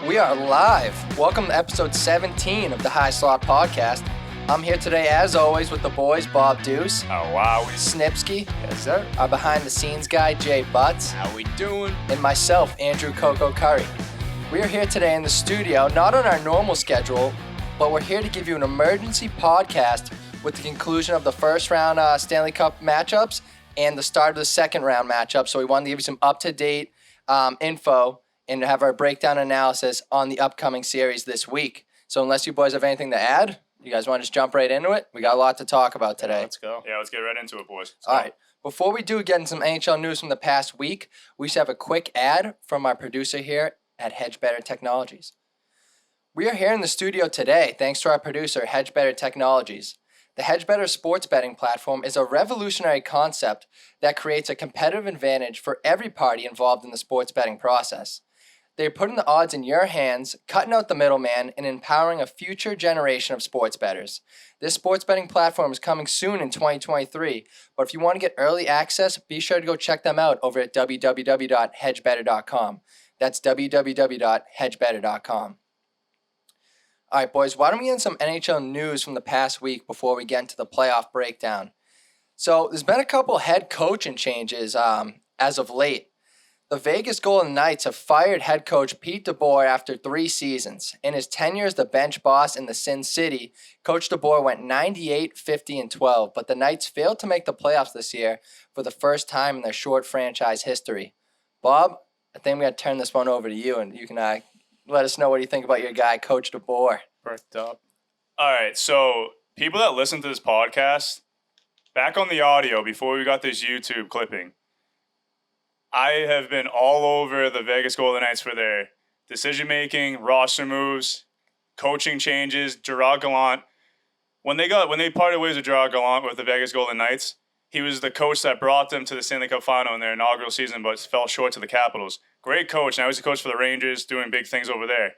We are live. Welcome to episode 17 of the High Slot Podcast. I'm here today, as always, with the boys, Bob Deuce. Oh, wow. Snipsky. Yes, sir. Our behind-the-scenes guy, Jay Butts. How we doing? And myself, Andrew Coco Curry. We are here today in the studio, not on our normal schedule, but we're here to give you an emergency podcast with the conclusion of the first round Stanley Cup matchups and the start of the second round matchup. So we wanted to give you some up-to-date info and have our breakdown analysis on the upcoming series this week. So unless you boys have anything to add, you guys want to just jump right into it? We got a lot to talk about today. Let's go. Yeah, let's get right into it, boys. All right. Before we do get into some NHL news from the past week, we should have a quick ad from our producer here at Hedge Better Technologies. We are here in the studio today thanks to our producer, Hedge Better Technologies. The Hedge Better sports betting platform is a revolutionary concept that creates a competitive advantage for every party involved in the sports betting process. They're putting the odds in your hands, cutting out the middleman, and empowering a future generation of sports bettors. This sports betting platform is coming soon in 2023, but if you want to get early access, be sure to go check them out over at www.hedgebetter.com. That's www.hedgebetter.com. All right, boys, why don't we get some NHL news from the past week before we get into the playoff breakdown? So there's been a couple head coaching changes as of late. The Vegas Golden Knights have fired head coach Pete DeBoer after 3 seasons. In his tenure as the bench boss in the Sin City, Coach DeBoer went 98, 50, and 12, but the Knights failed to make the playoffs this year for the first time in their short franchise history. Bob, I think we got to turn this one over to you, and you can let us know what you think about your guy, Coach DeBoer. First up. All right, so people that listen to this podcast, back on the audio before we got this YouTube clipping, I have been all over the Vegas Golden Knights for their decision-making, roster moves, coaching changes. Gerard Gallant, when they parted ways with Gerard Gallant with the Vegas Golden Knights, he was the coach that brought them to the Stanley Cup final in their inaugural season, but fell short to the Capitals. Great coach. Now he's a coach for the Rangers, doing big things over there.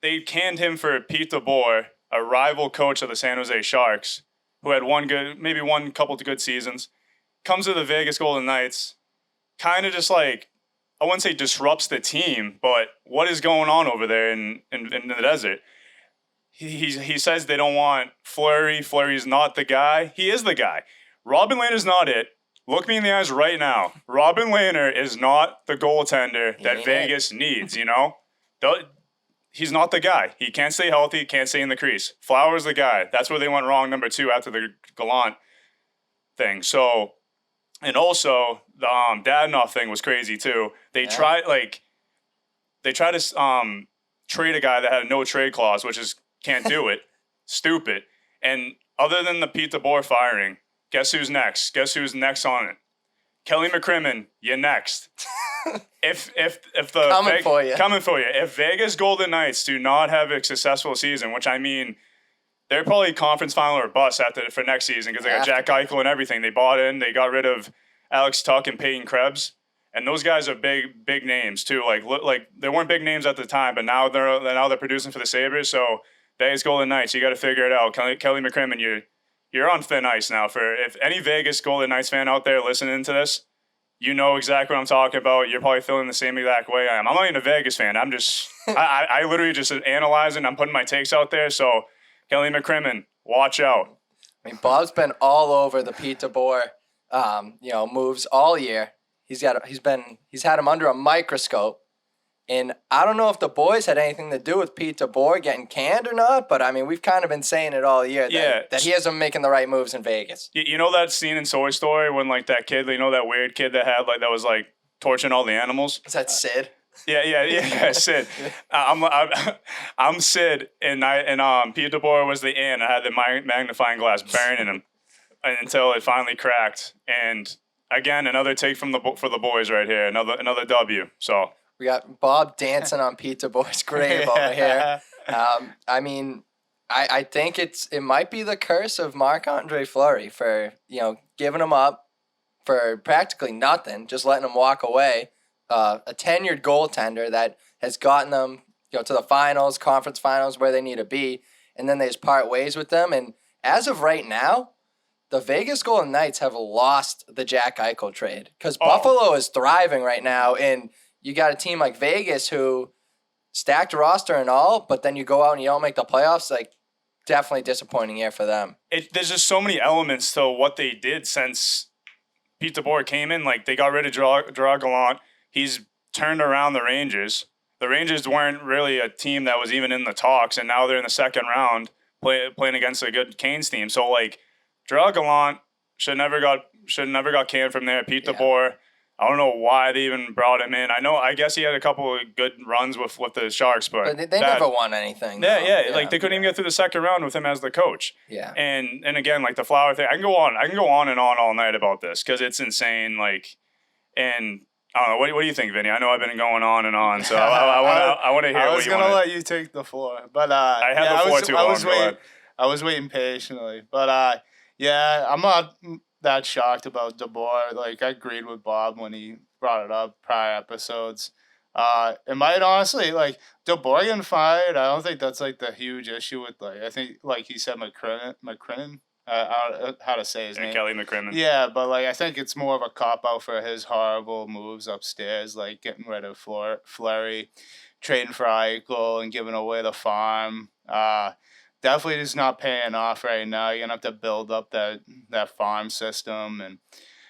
They canned him for Pete DeBoer, a rival coach of the San Jose Sharks, who had one couple of good seasons. Comes to the Vegas Golden Knights, kind of just like, I wouldn't say disrupts the team, but what is going on over there in the desert? He says they don't want Fleury. Fleury's not the guy. He is the guy. Robin Lehner's not it. Look me in the eyes right now. Robin Lehner is not the goaltender that Vegas needs, you know? He's not the guy. He can't stay healthy, can't stay in the crease. Flower's the guy. That's where they went wrong, number 2, after the Gallant thing. So, and also, the Dadonov thing was crazy, too. They tried to trade a guy that had a no-trade clause, which is, can't do it. Stupid. And other than the Pete DeBoer firing, guess who's next? Guess who's next on it? Kelly McCrimmon, you're next. If the coming for you. If Vegas Golden Knights do not have a successful season, which I mean, they're probably conference final or bust for next season because they got Jack Eichel and everything. They bought in. They got rid of Alex Tuck and Peyton Krebs, and those guys are big names too. Like they weren't big names at the time, but now they're producing for the Sabres. So Vegas Golden Knights, you got to figure it out. Kelly McCrimmon, you're on thin ice now. If any Vegas Golden Knights fan out there listening to this, you know exactly what I'm talking about. You're probably feeling the same exact way I am. I'm not even a Vegas fan. I'm just, I literally just analyzing. I'm putting my takes out there. So, Kelly McCrimmon, watch out. I mean, Bob's been all over the Pete DeBoer, moves all year. He's had him under a microscope. And I don't know if the boys had anything to do with Pete DeBoer getting canned or not, but I mean, we've kind of been saying it all year that he hasn't making the right moves in Vegas. You know that scene in Toy Story when like that kid, that weird kid that was like torturing all the animals? Is that Sid? Yeah, Sid. I'm Sid, and Pete DeBoer was the ant. I had the magnifying glass burning him until it finally cracked. And again, another take for the boys right here. Another W. So. We got Bob dancing on Pete DeBoer's grave over here. I mean, I think it might be the curse of Marc-Andre Fleury for, giving him up for practically nothing, just letting him walk away. A tenured goaltender that has gotten them, to the finals, conference finals where they need to be, and then they just part ways with them. And as of right now, the Vegas Golden Knights have lost the Jack Eichel trade because Buffalo is thriving right now, and you got a team like Vegas who stacked roster and all, but then you go out and you don't make the playoffs. Like, definitely disappointing year for them. There's just so many elements to what they did since Pete DeBoer came in. Like, they got rid of Gerard Gallant. He's turned around the Rangers. The Rangers weren't really a team that was even in the talks, and now they're in the second round playing against a good Canes team. So, like, Gerard Gallant should never got canned from there. Pete DeBoer, I don't know why they even brought him in. I guess he had a couple of good runs with the Sharks, but they never won anything. Yeah, like they couldn't even get through the second round with him as the coach. Yeah, and again, like the Flower thing, I can go on and on all night about this because it's insane. Like, and I don't know. What do you think, Vinny? I know I've been going on and on, so I want to hear. I was gonna let you take the floor, but I had the floor too long. I was waiting patiently, but yeah, I'm not that shocked about DeBoer. Like, I agreed with Bob when he brought it up prior episodes. It might honestly, like, DeBoer getting fired, I don't think that's like the huge issue with, like, I think, like he said, McCrinnon. How to say his name? Kelly McCrimmon. Yeah, but like I think it's more of a cop out for his horrible moves upstairs, like getting rid of Fleury, trading for Eichel, and giving away the farm. Definitely just not paying off right now. You're gonna have to build up that farm system, and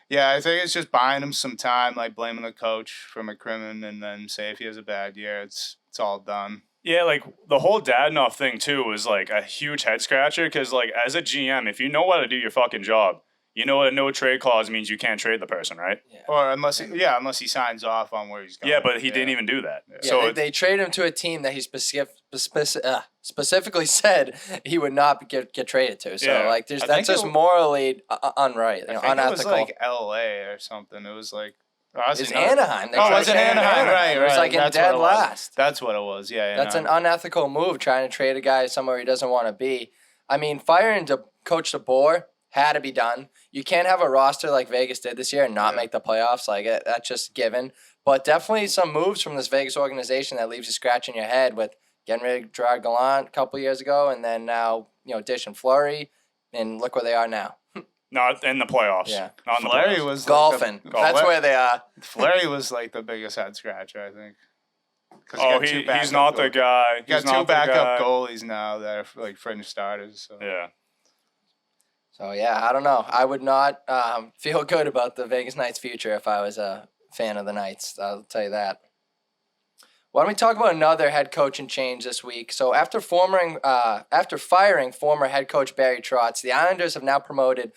yeah, I think it's just buying him some time, like blaming the coach for McCrimmon, and then say if he has a bad year, it's all done. Yeah, like the whole Dadonov thing too was like a huge head scratcher because, like, as a GM, if you know how to do your fucking job, you know a no trade clause means you can't trade the person, right? Yeah. Or unless he signs off on where he's going. Yeah, but he didn't even do that. Yeah, so they traded him to a team that he specifically said he would not get traded to. So like, that's just morally unright, I think unethical. It was like L.A. or something. It was like. It's Anaheim. It was in Anaheim, right? It was like in dead last. That's what it was, yeah. That's an unethical move, trying to trade a guy somewhere he doesn't want to be. I mean, firing Coach DeBoer had to be done. You can't have a roster like Vegas did this year and not make the playoffs. Like, that's just given. But definitely some moves from this Vegas organization that leaves you scratching your head with getting rid of Gerard Gallant a couple years ago, and then now, Dish and Fleury, and look where they are now. Not in the playoffs. Yeah. Fleury was golfing. That's where they are. Fleury was like the biggest head scratcher, I think. He's not the guy. You got two backup goalies now that are like fringe starters. So. Yeah. So, yeah, I don't know. I would not feel good about the Vegas Knights' future if I was a fan of the Knights. I'll tell you that. Why don't we talk about another head coaching change this week? So after firing former head coach Barry Trotz, the Islanders have now promoted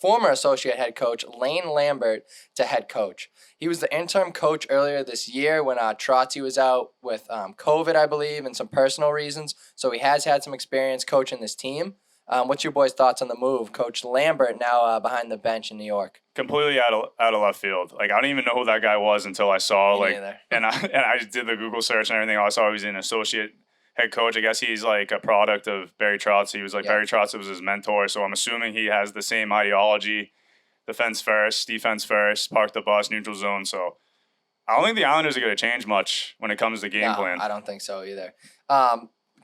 former associate head coach Lane Lambert to head coach. He was the interim coach earlier this year when Trotz was out with COVID, I believe, and some personal reasons. So he has had some experience coaching this team. What's your boys' thoughts on the move? Coach Lambert now behind the bench in New York. Completely out of left field. Like, I don't even know who that guy was until I saw and I just did the Google search and everything. I saw he was an associate head coach. I guess he's like a product of Barry Trotz. He was like Barry Trotz was his mentor, so I'm assuming he has the same ideology: defense first, defense first, park the bus, neutral zone. So I don't think the Islanders are going to change much when it comes to game plan. I don't think so either.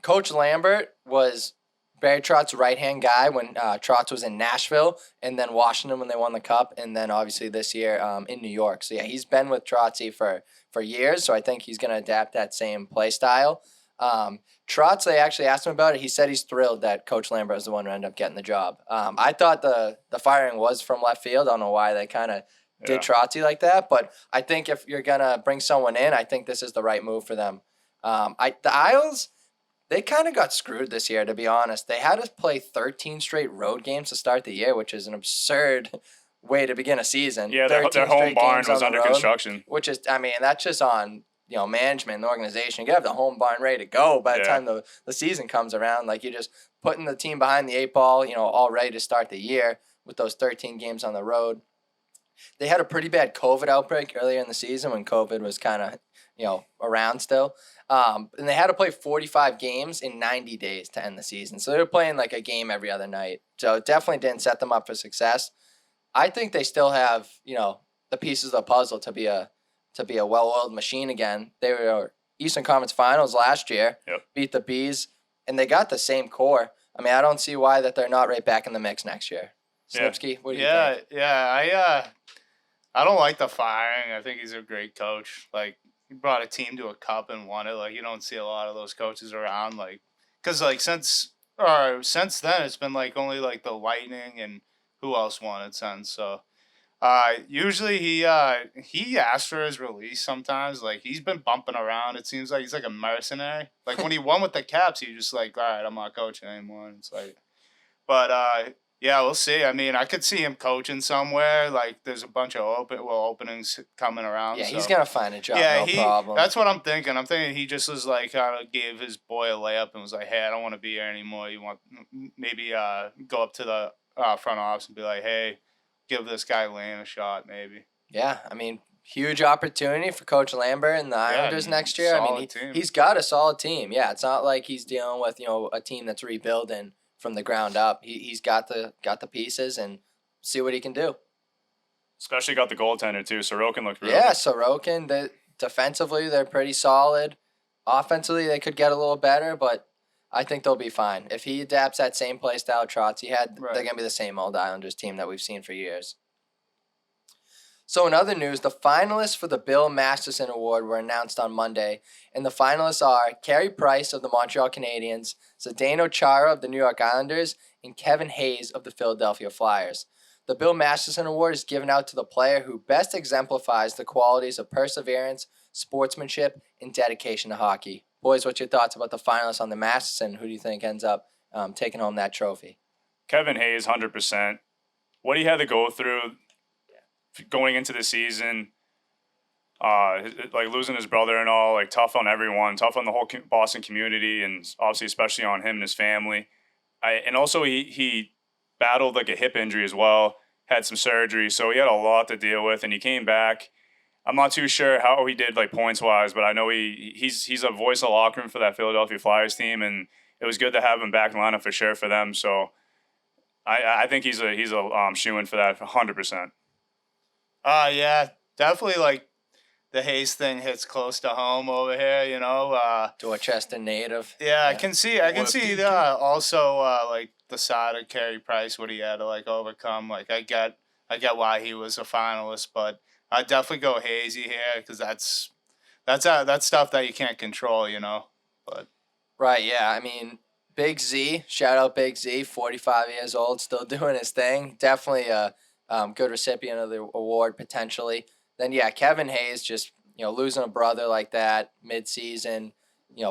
Coach Lambert was Barry Trotz's right-hand guy when Trotz was in Nashville, and then Washington when they won the Cup, and then obviously this year in New York. So, yeah, he's been with Trotz for years, so I think he's going to adapt that same play style. Trotz, they actually asked him about it. He said he's thrilled that Coach Lambert is the one who ended up getting the job. I thought the firing was from left field. I don't know why they kind of did Trotz like that, but I think if you're going to bring someone in, I think this is the right move for them. The Isles, they kind of got screwed this year, to be honest. They had to play 13 straight road games to start the year, which is an absurd way to begin a season. Yeah, their home barn was under construction. Which is, I mean, that's just on management and the organization. You got to have the home barn ready to go by the time the season comes around. Like, you're just putting the team behind the eight ball, all ready to start the year with those 13 games on the road. They had a pretty bad COVID outbreak earlier in the season when COVID was kind of, around still. And they had to play 45 games in 90 days to end the season. So they were playing like a game every other night. So it definitely didn't set them up for success. I think they still have, the pieces of the puzzle to be a well-oiled machine again. They were Eastern Conference Finals last year, beat the Bees, and they got the same core. I mean, I don't see why that they're not right back in the mix next year. Snipsky, what do you think? Yeah, I don't like the firing. I think he's a great coach. Like, brought a team to a cup and won it. Like, you don't see a lot of those coaches around. Like, because like since then, it's been like only like the Lightning and who else won it since. So, usually he asks for his release sometimes. Like, he's been bumping around. It seems like he's like a mercenary. Like when he won with the Caps, he just like, all right, I'm not coaching anymore. And it's like, but yeah, we'll see. I mean, I could see him coaching somewhere. Like, there's a bunch of openings coming around. Yeah, so. he's gonna find a job, Yeah, no problem. That's what I'm thinking. I'm thinking he just was like gave his boy a layup and was like, "Hey, I don't want to be here anymore. You want maybe go up to the front office and be like, hey, give this guy Lane a shot, maybe." Yeah, I mean, huge opportunity for Coach Lambert and the Islanders next year. I mean, he's got a solid team. Yeah, it's not like he's dealing with a team that's rebuilding from the ground up. He's got the pieces, and see what he can do. Especially got the goaltender too. Sorokin looked really Yeah, good. Sorokin. Defensively, they're pretty solid. Offensively, they could get a little better, but I think they'll be fine. If he adapts that same play style Trotz had, Right. They're going to be the same old Islanders team that we've seen for years. So in other news, the finalists for the Bill Masterson Award were announced on Monday, and the finalists are Carey Price of the Montreal Canadiens, Zdeno Chara of the New York Islanders, and Kevin Hayes of the Philadelphia Flyers. The Bill Masterson Award is given out to the player who best exemplifies the qualities of perseverance, sportsmanship, and dedication to hockey. Boys, what's your thoughts about the finalists on the Masterson? Who do you think ends up taking home that trophy? Kevin Hayes, 100%. What he had to go through going into the season, like losing his brother and all, like tough on everyone, tough on the whole Boston community, and obviously especially on him and his family. And also he battled like a hip injury as well, had some surgery, so he had a lot to deal with, and he came back. I'm not too sure how he did like points wise, but I know he's a voice of the locker room for that Philadelphia Flyers team, and it was good to have him back in lineup for sure for them. So I think he's a shoo-in for that 100%. Yeah, definitely. Like the Hayes thing hits close to home over here. Dorchester native. Yeah, I can see also like the side of Carey Price, what he had to like overcome. Like I get why he was a finalist, but I definitely go Hazy here because that's stuff that you can't control, But Right, yeah. I mean, Big Z, shout out Big Z, 45 years old, still doing his thing. Definitely a good recipient of the award potentially. Then yeah, Kevin Hayes just losing a brother like that mid-season.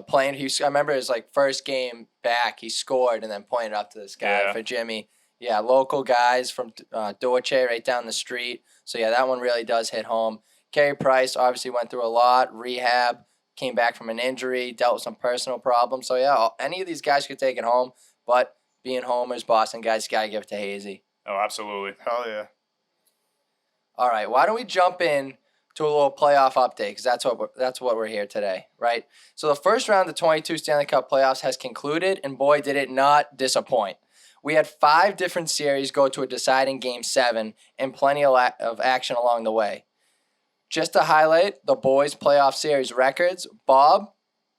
Playing. I remember his first game back, he scored and then pointed up to this guy for Jimmy. Yeah, local guys from Dorche right down the street. So yeah, that one really does hit home. Carey Price obviously went through a lot, rehab, came back from an injury, dealt with some personal problems. So yeah, any of these guys could take it home, but being homers, Boston guys, gotta give it to Hazy. Oh, absolutely. Hell yeah. All right, why don't we jump in to a little playoff update, because that's what we're here today, right? So the first round of the 22 Stanley Cup Playoffs has concluded, and boy, did it not disappoint. We had 5 different series go to a deciding Game 7 and plenty of action along the way. Just to highlight the boys' playoff series records, Bob,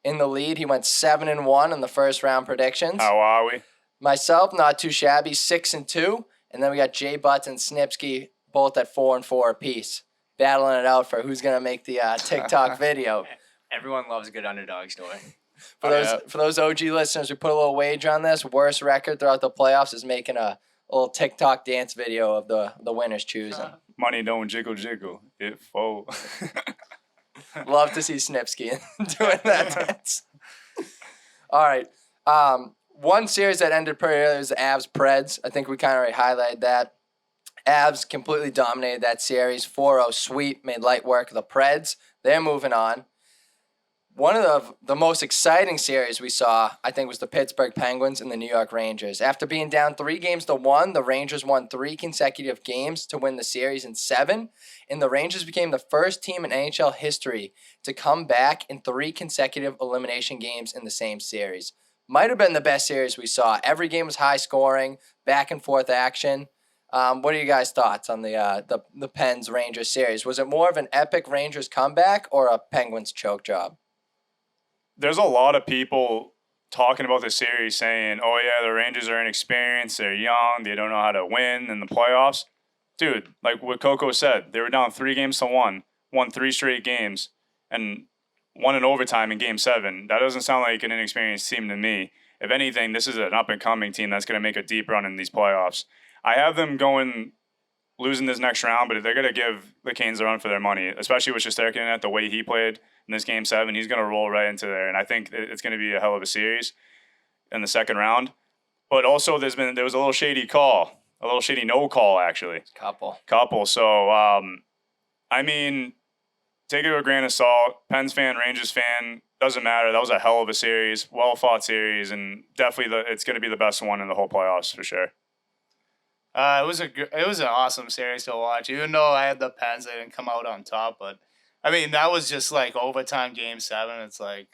in the lead, he went 7-1 in the first round predictions. How are we? Myself, not too shabby, 6-2. And then we got Jay Butts and Snipsky, both at 4-4 apiece, battling it out for who's going to make the TikTok video. Everyone loves a good underdog story. For those OG listeners who put a little wager on this, worst record throughout the playoffs is making a little TikTok dance video of the winners choosing. Money don't jiggle jiggle. It fold. Love to see Snipsky doing that dance. All right. One series that ended pretty early was the Avs-Preds. I think we kind of already highlighted that. Avs completely dominated that series. 4-0 sweep, made light work of the Preds. They're moving on. One of the most exciting series we saw, I think, was the Pittsburgh Penguins and the New York Rangers. After being down 3-1, the Rangers won 3 consecutive games to win the series in 7, and the Rangers became the first team in NHL history to come back in 3 consecutive elimination games in the same series. Might have been the best series we saw. Every game was high scoring, back and forth action. What are you guys' thoughts on the Pens Rangers series? Was it more of an epic Rangers comeback or a Penguins choke job? There's a lot of people talking about this series saying, oh, yeah, the Rangers are inexperienced, they're young, they don't know how to win in the playoffs. Dude, like what Coco said, they were down 3-1, won 3 straight games, and won in overtime in Game 7. That doesn't sound like an inexperienced team to me. If anything, this is an up-and-coming team that's going to make a deep run in these playoffs. I have them losing this next round, but they're going to give the Canes a run for their money, especially with Shesterkin at the way he played in this Game 7. He's going to roll right into there, and I think it's going to be a hell of a series in the second round. But also, there was a little shady no call, actually. Couple. So, I mean, take it with a grain of salt. Pens fan, Rangers fan, doesn't matter. That was a hell of a series, well-fought series, and definitely it's going to be the best one in the whole playoffs for sure. It was an awesome series to watch. Even though I had the Pens, they didn't come out on top. But I mean, that was just like overtime Game 7. It's like,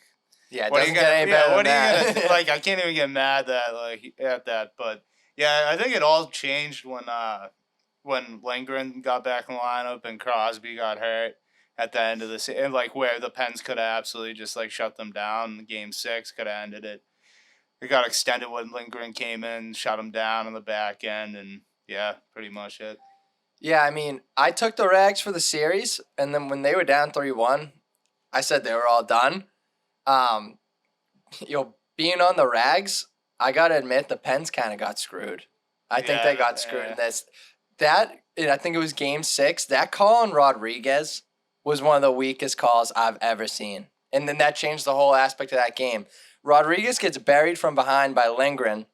yeah, it doesn't get any better than that. Like, I can't even get mad at that. But yeah, I think it all changed when Lindgren got back in the lineup and Crosby got hurt at the end of the season. Like, where the Pens could have absolutely just like shut them down. Game 6 could have ended it. It got extended when Lindgren came in, shut them down on the back end, and yeah, pretty much it. Yeah, I mean, I took the Rags for the series, and then when they were down 3-1, I said they were all done. Being on the Rags, I got to admit the Pens kind of got screwed. I think they got screwed in this. I think it was Game 6. That call on Rodriguez was one of the weakest calls I've ever seen. And then that changed the whole aspect of that game. Rodriguez gets buried from behind by Lindgren,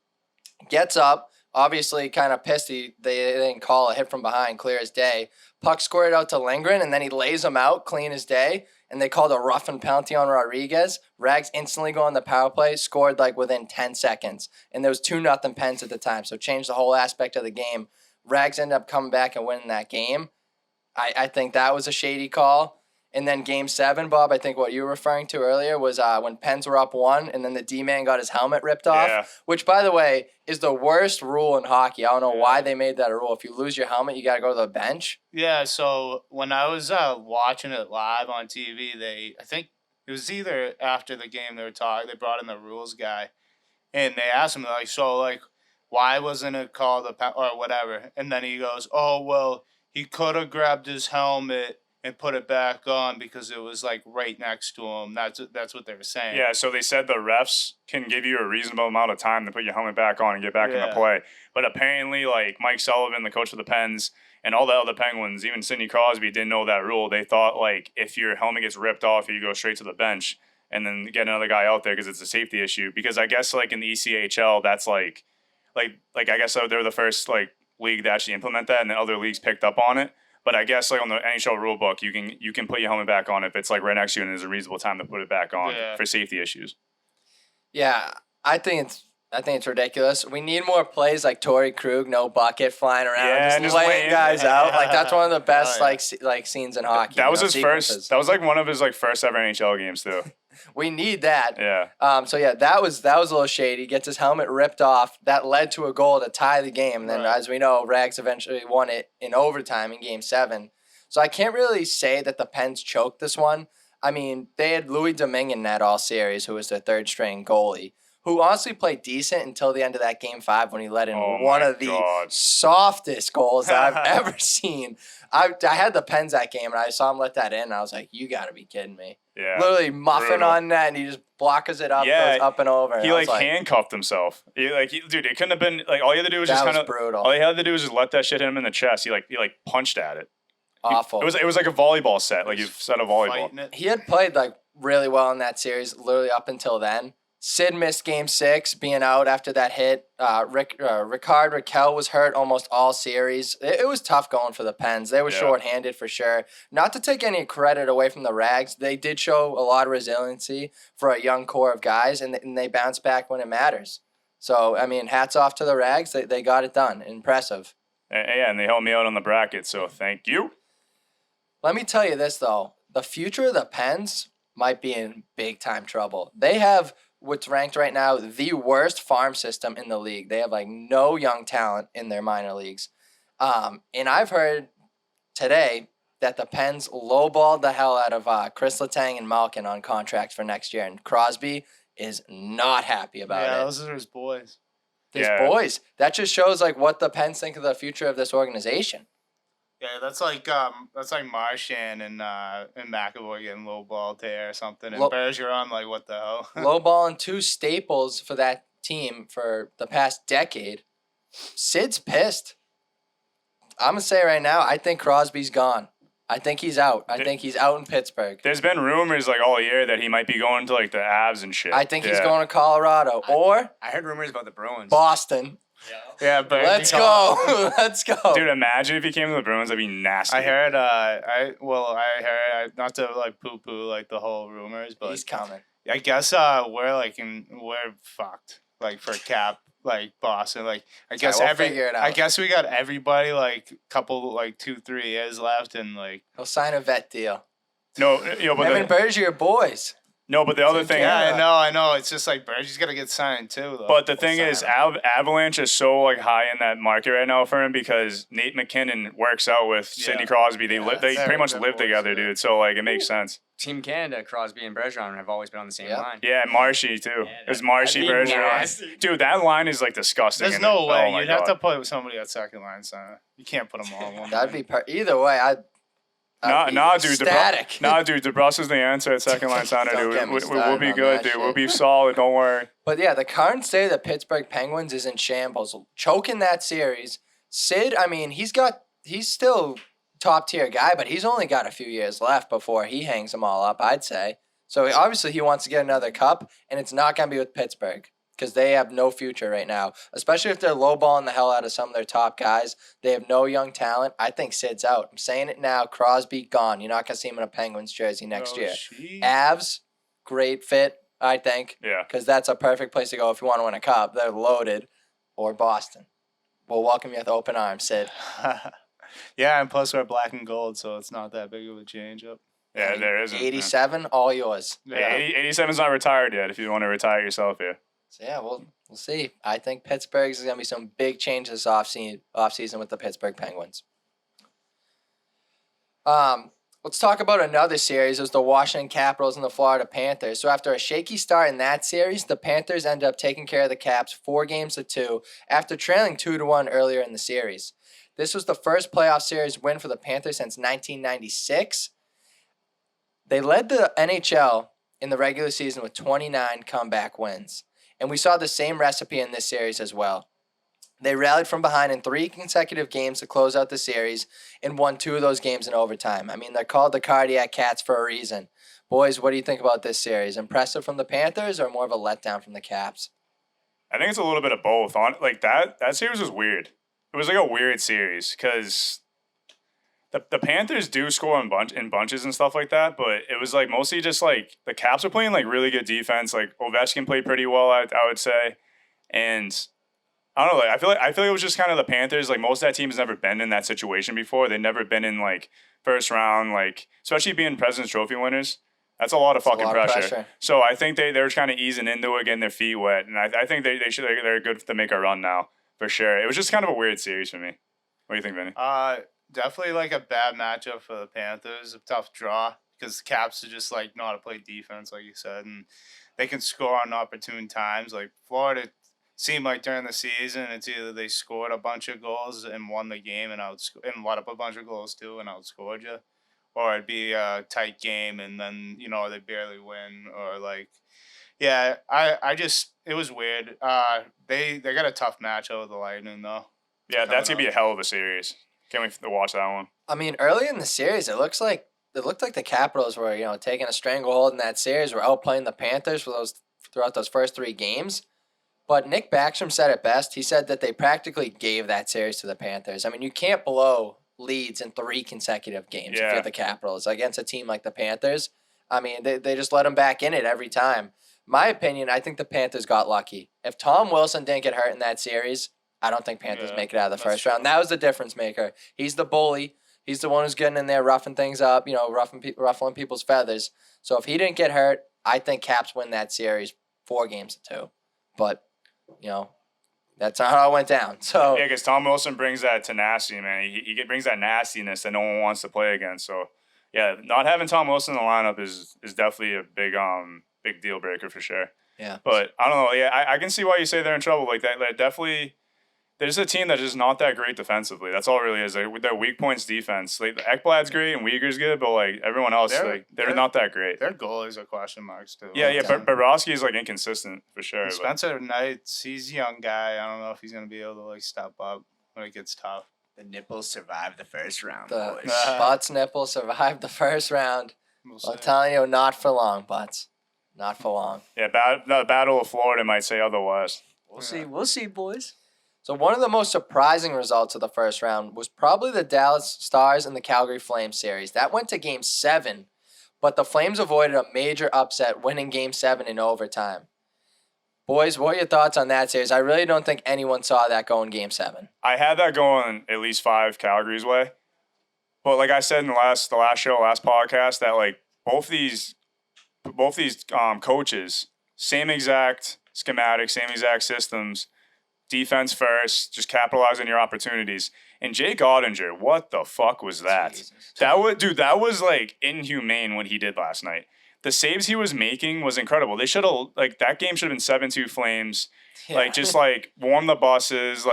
gets up, obviously kind of pissed they didn't call a hit from behind, clear as day. Puck scored out to Lindgren, and then he lays him out, clean as day, and they called a rough and penalty on Rodriguez. Rags instantly go on the power play, scored like within 10 seconds, and there was 2-0 Pens at the time, so changed the whole aspect of the game. Rags ended up coming back and winning that game. I think that was a shady call. And then Game 7, Bob, I think what you were referring to earlier was when Pens were up 1 and then the D-man got his helmet ripped off, which, by the way, is the worst rule in hockey. I don't know why they made that a rule. If you lose your helmet, you got to go to the bench. Yeah, so when I was watching it live on TV, I think it was either after the game they brought in the rules guy, and they asked him, why wasn't it called or whatever? And then he goes, oh, well, he could have grabbed his helmet and put it back on because it was like right next to him. That's what they were saying. Yeah, so they said the refs can give you a reasonable amount of time to put your helmet back on and get back into play. But apparently, like Mike Sullivan, the coach of the Pens, and all the other Penguins, even Sidney Crosby, didn't know that rule. They thought like if your helmet gets ripped off, you go straight to the bench and then get another guy out there because it's a safety issue. Because I guess like in the ECHL, that's like I guess they're the first like league to actually implement that, and then other leagues picked up on it. But I guess like on the NHL rule book, you can put your helmet back on if it's like right next to you and there's a reasonable time to put it back on for safety issues. Yeah, I think it's ridiculous. We need more plays like Torrey Krug, no bucket, flying around, just laying guys out. Like that's one of the best like scenes in hockey. That was his first. That was like one of his like first ever NHL games too. We need that. Yeah. So yeah, that was a little shady. He gets his helmet ripped off. That led to a goal to tie the game. And then, as we know, Rags eventually won it in overtime in Game 7. So I can't really say that the Pens choked this one. I mean, they had Louis Domingue in net all series, who was their third string goalie, who honestly played decent until the end of that Game 5 when he let in one of the softest goals that I've ever seen. I had the Pens that game, and I saw him let that in, and I was like, you got to be kidding me. Yeah. Literally muffin on net, and he just blockers it up, goes up and over. He like handcuffed himself. Dude, it couldn't have been like all you had to do was just kind of brutal. All he had to do was just let that shit hit him in the chest. He punched at it. Awful. It was like a volleyball set, like you've set a volleyball. He had played like really well in that series, literally up until then. Sid missed Game 6, being out after that hit. Ricard Raquel was hurt almost all series. It was tough going for the Pens. They were shorthanded for sure. Not to take any credit away from the Rags, they did show a lot of resiliency for a young core of guys, and they bounced back when it matters. So, I mean, hats off to the Rags. They got it done. Impressive. Yeah, and they helped me out on the bracket, so thank you. Let me tell you this, though. The future of the Pens might be in big-time trouble. They have what's ranked right now the worst farm system in the league. They have like no young talent in their minor leagues. And I've heard today that the Pens lowballed the hell out of Chris Letang and Malkin on contracts for next year. And Crosby is not happy about it. Yeah, those are his boys. Boys. That just shows like what the Pens think of the future of this organization. Yeah, that's like Marchand and McAvoy getting low balled here or something, and Low- Bergeron like what the hell? Low ball and two staples for that team for the past decade. Sid's pissed. I'm going to say right now, I think Crosby's gone. I think he's out. I think he's out in Pittsburgh. There's been rumors like all year that he might be going to like the Avs and shit. I think he's going to Colorado or I heard rumors about the Bruins. Boston. Yeah, but Let's go. Let's go. Dude, imagine if he came to the Bruins, that'd be nasty. I heard not to like poo poo like the whole rumors, but He's coming. I guess we're fucked like for cap like Boston like I guess we'll figure it out. I guess we got everybody like couple like 2-3 years left and like He'll sign a vet deal. No, but Him and Berger are boys. the other thing. yeah I know it's just like Bergie's gotta get signed too though. But the thing is, Avalanche is so like high in that market right now for him because Nate McKinnon works out with Sidney Crosby. They Yeah, they they're pretty much good live boys, together, yeah. dude. So like it makes sense. Team Canada, Crosby and Bergeron have always been on the same Yep. line. Yeah, Marshy too. Yeah, There's that'd Marshy, be Bergeron. nasty. Dude, that line is like disgusting. there's in no it. way Oh my you'd have to God. put somebody at second line center. You can't put them all in one. That'd be either way. I'd be Dude. ecstatic. DeBrus is the answer at second line center, Don't dude. get me We'll started be on good, that dude. shit. We'll be solid. Don't worry. But yeah, the current state of the Pittsburgh Penguins is in shambles. Choking that series. Sid, I mean, he's still top tier guy, but he's only got a few years left before he hangs them all up, I'd say. So obviously he wants to get another cup, and it's not going to be with Pittsburgh because they have no future right now, especially if they're lowballing the hell out of some of their top guys. They have no young talent. I think Sid's out. I'm saying it now. Crosby, gone. You're not going to see him in a Penguins jersey next year. Avs, great fit, I think, Yeah. because that's a perfect place to go if you want to win a cup. They're loaded. Or Boston. We'll welcome you with open arms, Sid. Yeah, and plus we're black and gold, so it's not that big of a change up. Yeah, there isn't. 87, all yours. Yeah, 87's not retired yet if you want to retire yourself here. So yeah, we'll see. I think Pittsburgh's going to be some big changes off season with the Pittsburgh Penguins. Let's talk about another series. It was the Washington Capitals and the Florida Panthers. So after a shaky start in that series, the Panthers ended up taking care of the Caps 4-2 after trailing 2-1 earlier in the series. This was the first playoff series win for the Panthers since 1996. They led the NHL in the regular season with 29 comeback wins. And we saw the same recipe in this series as well. They rallied from behind in 3 consecutive games to close out the series and won 2 of those games in overtime. I mean, they're called the Cardiac Cats for a reason. Boys, what do you think about this series? Impressive from the Panthers or more of a letdown from the Caps? I think it's a little bit of both. Like that series was weird. It was like a weird series because the Panthers do score in bunches and stuff like that, but it was like mostly just like the Caps are playing like really good defense. Like Ovechkin played pretty well, I would say, and I don't know. Like I feel like it was just kind of the Panthers. Like most of that team has never been in that situation before. They've never been in like first round, like especially being President's Trophy winners. That's a lot of fucking pressure. So I think they were kind of easing into it, getting their feet wet, and I think they're good to make a run now for sure. It was just kind of a weird series for me. What do you think, Vinny? Definitely like a bad matchup for the Panthers. A tough draw because Caps are just like know how to play defense, like you said, and they can score on opportune times. Like Florida seemed like during the season, it's either they scored a bunch of goals and won the game and let up a bunch of goals too and outscored you, or it'd be a tight game and then they barely win or like. Yeah, it was weird. They got a tough matchup with the Lightning though. Yeah, that's gonna be a hell of a series. Can't wait to watch that one. I mean, early in the series, it looked like the Capitals were, taking a stranglehold in that series. Were outplaying the Panthers throughout those first 3 games. But Nick Backstrom said it best. He said that they practically gave that series to the Panthers. I mean, you can't blow leads in 3 consecutive games if you're the Capitals against a team like the Panthers. I mean, they just let them back in it every time. My opinion, I think the Panthers got lucky. If Tom Wilson didn't get hurt in that series, I don't think Panthers make it out of the first round. That was the difference maker. He's the bully. He's the one who's getting in there, roughing things up, ruffling people's feathers. So if he didn't get hurt, I think Caps win that series 4-2. But, that's not how it went down. So yeah, because Tom Wilson brings that tenacity, man. He brings that nastiness that no one wants to play against. So yeah, not having Tom Wilson in the lineup is definitely a big deal breaker for sure. Yeah. But I don't know. Yeah, I can see why you say they're in trouble. Like that definitely. There's a team that's just not that great defensively. That's all it really is. Their weak points defense. Like Ekblad's great and Uyghur's good, but like everyone else, they're not that great. Their goalies are question marks too. Yeah. Bobrovsky is like inconsistent for sure. And Spencer Knights, he's a young guy. I don't know if he's gonna be able to like step up when it gets tough. The nipples survived the first round, The boys. Butts nipples survived the first round. We'll I'm see. telling you, not for long, Butts. Not for long. Yeah, the Battle of Florida might say otherwise. We'll see, boys. So one of the most surprising results of the first round was probably the Dallas Stars and the Calgary Flames series. That went to Game 7, but the Flames avoided a major upset, winning Game 7 in overtime. Boys, what are your thoughts on that series? I really don't think anyone saw that go in Game 7. I had that going at least 5 Calgary's way. But like I said in the last podcast, that like both these coaches, same exact schematic, same exact systems, defense first, just capitalize on your opportunities. And Jake Ottinger, what the fuck was that? Jesus. That was like inhumane what he did last night. The saves he was making was incredible. They should have that game should have been 7-2 Flames. Yeah. Just warm the buses.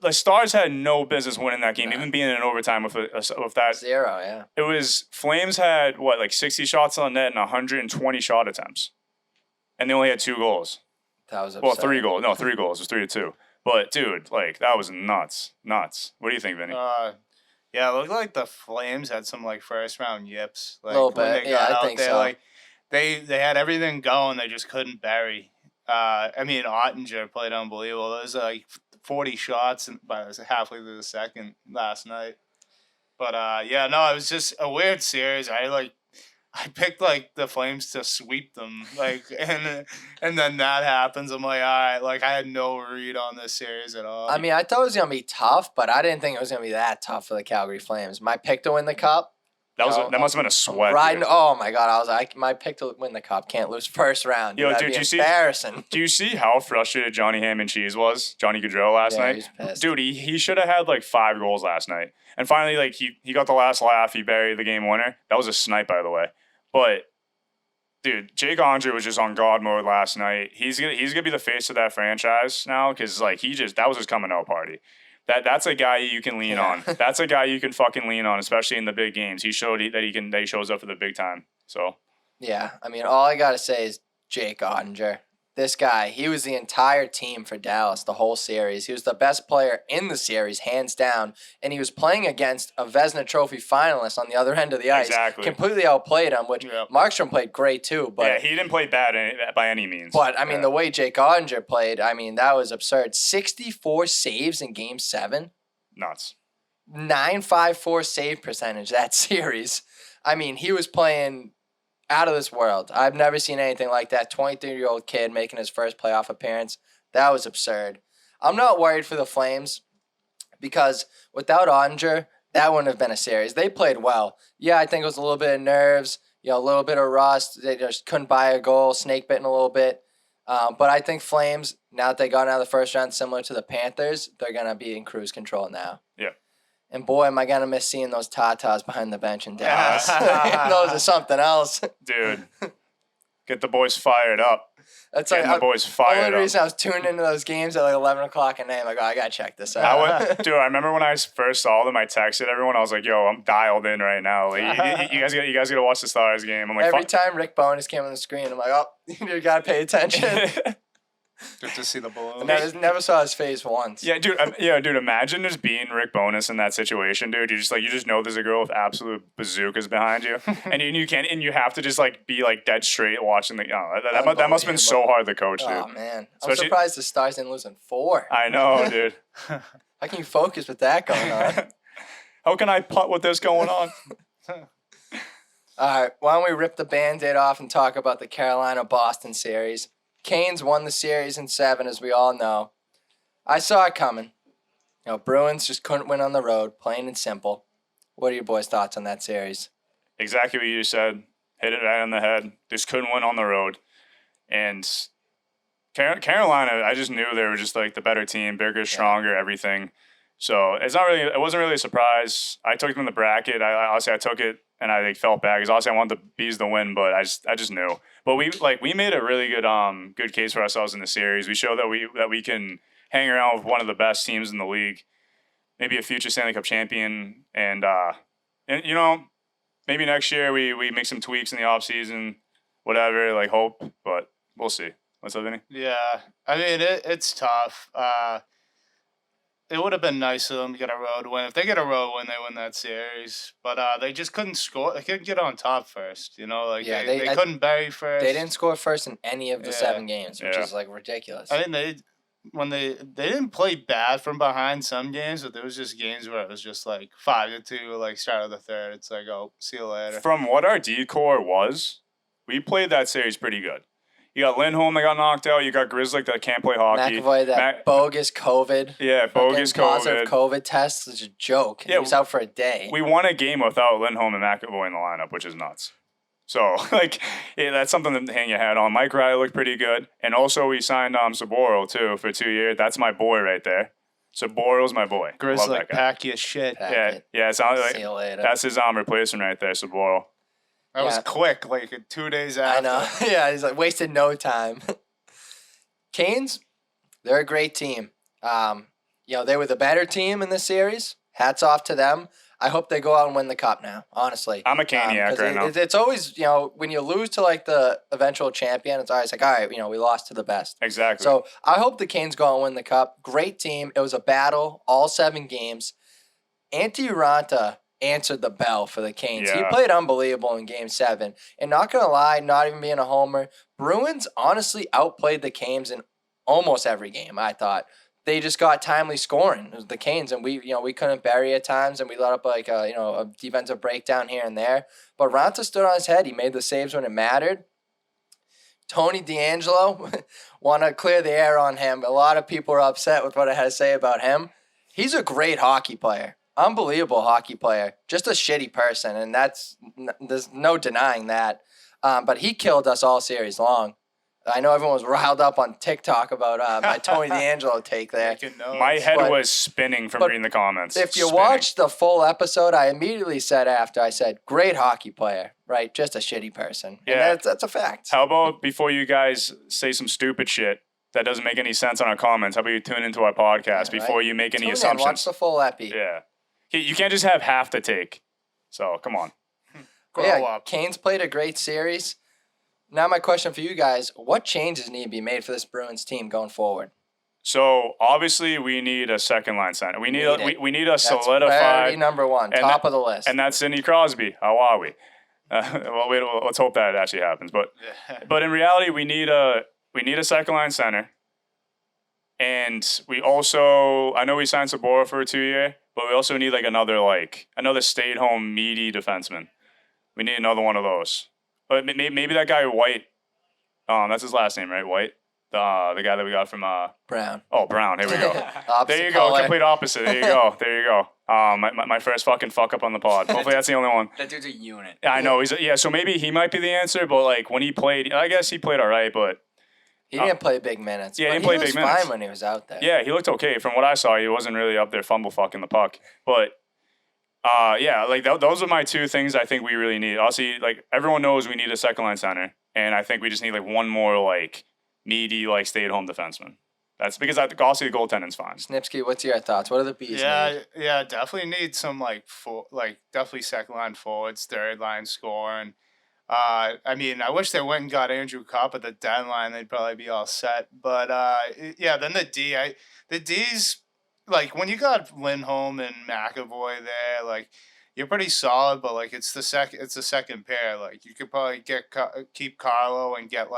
The Stars had no business winning that game, even being in overtime with that. 0, yeah. It was Flames had 60 shots on net and 120 shot attempts, and they only had 2 goals. That was Well, upsetting. 3 goals. No, 3 goals. It was 3-2. But dude, that was nuts. What do you think, Vinny? Yeah, it looked like the Flames had some first round yips. Little when bit. they Yeah, got I out think there, so. They had everything going, they just couldn't bury. Ottinger played unbelievable. There was 40 shots by halfway through the second last night. But it was just a weird series. I picked the Flames to sweep them, and then that happens. I'm like, all right, I had no read on this series at all. I mean, I thought it was going to be tough, but I didn't think it was going to be that tough for the Calgary Flames. My pick to win the cup. That must have been a sweat. Riding, dude. oh my God, I was like, my pick to win the cup can't lose first round. Yo, That'd dude, be you see- embarrassing. Do you see how frustrated Johnny Ham and Cheese was? Johnny Gaudreau last Yeah, night? he's pissed. Dude, he should have had 5 goals last night. And finally, he got the last laugh. He buried the game winner. That was a snipe, by the way. But dude, Jake Andre was just on God mode last night. He's gonna be the face of that franchise now because that was his coming out party. That's a guy you can lean on. That's a guy you can fucking lean on, especially in the big games. He showed that he shows up for the big time. So Yeah, I mean, all I got to say is Jake Ottinger. This guy, he was the entire team for Dallas the whole series. He was the best player in the series, hands down, and he was playing against a Vezina Trophy finalist on the other end of the ice. Exactly. Completely outplayed him, which Markstrom played great too. But yeah, he didn't play bad by any means. But, I mean, the way Jake Ottinger played, I mean, that was absurd. 64 saves in Game 7. Nuts. 9.54 save percentage that series. I mean, he was playing out of this world. I've never seen anything like that. 23-year-old kid making his first playoff appearance. That was absurd. I'm not worried for the Flames because without Ottinger, that wouldn't have been a series. They played well. Yeah, I think it was a little bit of nerves, a little bit of rust. They just couldn't buy a goal, snake bitten a little bit. But I think Flames, now that they got out of the first round, similar to the Panthers, they're going to be in cruise control now. Yeah. And boy, am I going to miss seeing those tatas behind the bench in Dallas. Those are something else. Dude, get the boys fired up. That's Getting the boys fired only up. reason I was tuning into those games at 11 o'clock at night. I'm like, I got to check this out. Dude, I remember when I first saw them, I texted everyone. I was like, yo, I'm dialed in right now. You guys got to watch the Stars game. I'm like, Every time Rick Bowness came on the screen, I'm like, oh, you got to pay attention. Good to see the balloon. Never saw his face once. Yeah, dude. Imagine just being Rick Bowness in that situation, dude. You just know there's a girl with absolute bazookas behind you, and you have to just be dead straight watching the. That must have been so hard to coach, dude. Oh man, I'm Especially- surprised the Stars didn't lose in 4. I know, dude. How can you focus with that going on? How can I putt with this going on? All right, why don't we rip the Band-Aid off and talk about the Carolina-Boston series? Canes won the series in 7, as we all know. I saw it coming. Bruins just couldn't win on the road, plain and simple. What are your boys' thoughts on that series? Exactly what you said. Hit it right on the head. Just couldn't win on the road. And Carolina, I just knew they were just the better team, bigger, stronger, everything. So it wasn't really a surprise. I took them in the bracket. I took it and I felt bad because obviously I wanted the Bees to win, but I just knew. But we made a really good case for ourselves in the series. We showed that we can hang around with one of the best teams in the league, maybe a future Stanley Cup champion, and maybe next year we make some tweaks in the offseason, whatever, like hope, but we'll see. What's up, Vinny? Yeah, I mean it's tough. It would have been nice of them to get a road win. If they get a road win, they win that series. But they just couldn't score. They couldn't get on top first. They couldn't bury first. They didn't score first in any of the 7 games, which is like ridiculous. I mean, they didn't play bad from behind some games, but there was just games where it was just like 5-2, like start of the third. It's like, oh, see you later. From what our D-core was, we played that series pretty good. You got Lindholm that got knocked out. You got Grizzly that can't play hockey. McAvoy, bogus COVID. Yeah, bogus COVID. Positive COVID test is a joke. Yeah, he was out for a day. We won a game without Lindholm and McAvoy in the lineup, which is nuts. So, that's something to hang your hat on. Mike Riley looked pretty good. And also we signed Saboro, too, for 2 years. That's my boy right there. Saboro's my boy. Grizzly, pack your shit. Pack it sounds like see you later. That's his replacement right there, Saboro. That was quick, 2 days after. I know. Yeah, he's like wasted no time. Canes, they're a great team. They were the better team in this series. Hats off to them. I hope they go out and win the cup now, honestly. I'm a Caniac right now. It's always, when you lose to the eventual champion, it's always like, all right, we lost to the best. Exactly. So I hope the Canes go out and win the cup. Great team. It was a battle, all 7 games. Antti Raanta answered the bell for the Canes. Yeah. He played unbelievable in Game 7. And not going to lie, not even being a homer, Bruins honestly outplayed the Canes in almost every game, I thought. They just got timely scoring. It was the Canes, and we couldn't bury at times, and we let up a defensive breakdown here and there. But Raanta stood on his head. He made the saves when it mattered. Tony DeAngelo, want to clear the air on him. A lot of people are upset with what I had to say about him. He's a great hockey player. Unbelievable hockey player. Just a shitty person, and there's no denying that. But he killed us all series long. I know everyone was riled up on TikTok about my Tony DeAngelo take there. My head was spinning from reading the comments. If you watch the full episode, I immediately said after, great hockey player, right? Just a shitty person. Yeah. And that's a fact. How about before you guys say some stupid shit that doesn't make any sense on our comments, how about you tune into our podcast before you make any assumptions? Watch the full epi. Yeah. You can't just have half the take. So, come on. Grow up. Canes played a great series. Now my question for you guys, what changes need to be made for this Bruins team going forward? So, obviously, we need a second-line center. We need a solidified... Priority number 1, top of the list. And that's Sidney Crosby. How are we? Let's hope that actually happens. But in reality, we need a second-line center. And we also... I know we signed Sabora for a 2-year, but we also need another stay-at-home meaty defenseman. We need another one of those. But maybe that guy White, that's his last name, right? White, the guy that we got from Brown. Oh, Brown. Here we go. There you color. go. Complete opposite. There you go. My first fucking fuck up on the pod. Hopefully that's the only one. That dude's a unit. I know. So maybe he might be the answer. But when he played, I guess he played all right. But he didn't play big minutes. Yeah, he didn't play big minutes. He was fine when he was out there. Yeah, he looked okay. From what I saw, he wasn't really up there fumble fucking the puck. But those are my 2 things I think we really need. Obviously, everyone knows we need a second line center, and I think we just need one more needy stay at home defenseman. That's because obviously the goaltending's fine. Snipsky, what's your thoughts? What are the B's need? Yeah, definitely need some definitely second line forwards, third line scoring. I wish they went and got Andrew Copp at the deadline. They'd probably be all set. But then the D, the D's. When you got Lindholm and McAvoy there, you're pretty solid, but it's the second pair. You could probably keep Carlo and get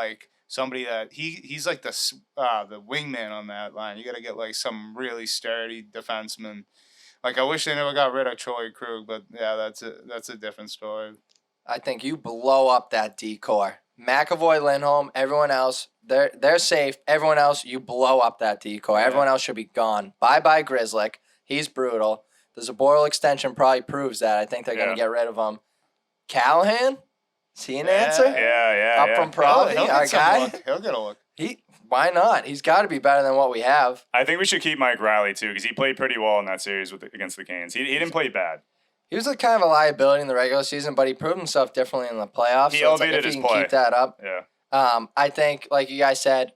somebody that he's the wingman on that line. You got to get some really sturdy defenseman. I wish they never got rid of Troy Krug, but yeah, that's a different story. I think you blow up that D-core. McAvoy, Lindholm, everyone else, they're safe. Everyone else, you blow up that D-core. Yeah. Everyone else should be gone. Bye-bye Grizzlick. He's brutal. The Zaboral extension probably proves that. I think they're going to get rid of him. Callahan? Is he an answer? Yeah. Up from Pravi, our guy? He'll get a look. Why not? He's got to be better than what we have. I think we should keep Mike Riley, too, because he played pretty well in that series against the Canes. He didn't play bad. He was kind of a liability in the regular season, but he proved himself differently in the playoffs. He so elevated if his he can play. Keep that up. Yeah. I think, like you guys said,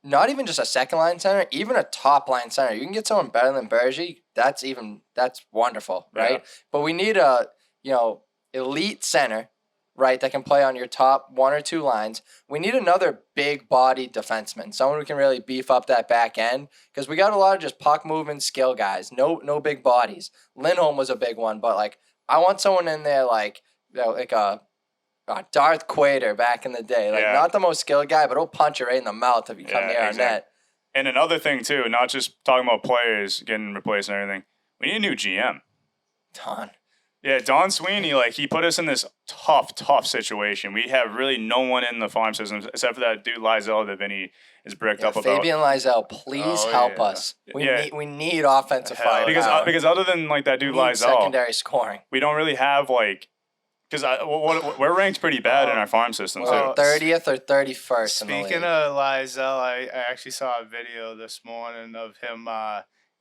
not even just a second line center, even a top line center. You can get someone better than Bergie. That's wonderful, right? Yeah. But we need a elite center, right, that can play on your top one or two lines. We need another big body defenseman, someone who can really beef up that back end, because we got a lot of just puck moving skill guys. No big bodies. Lindholm was a big one, but like I want someone in there like like a Darth Quater back in the day. Like, not the most skilled guy, but he'll punch you right in the mouth if you come near our net. And another thing, too, not just talking about players getting replaced and everything, we need a new GM. Don. Yeah, Don Sweeney, like, he put us in this tough situation. We have really no one in the farm system except for that dude Lizell that Vinny is bricked up about. Fabian Lizell, please help us. We need offensive fire. Because other than, like, that dude Lizell, secondary scoring. We don't really have, like, because we're ranked pretty bad in our farm system, too. 30th or 31st. Speaking of Lizell, I actually saw a video this morning of him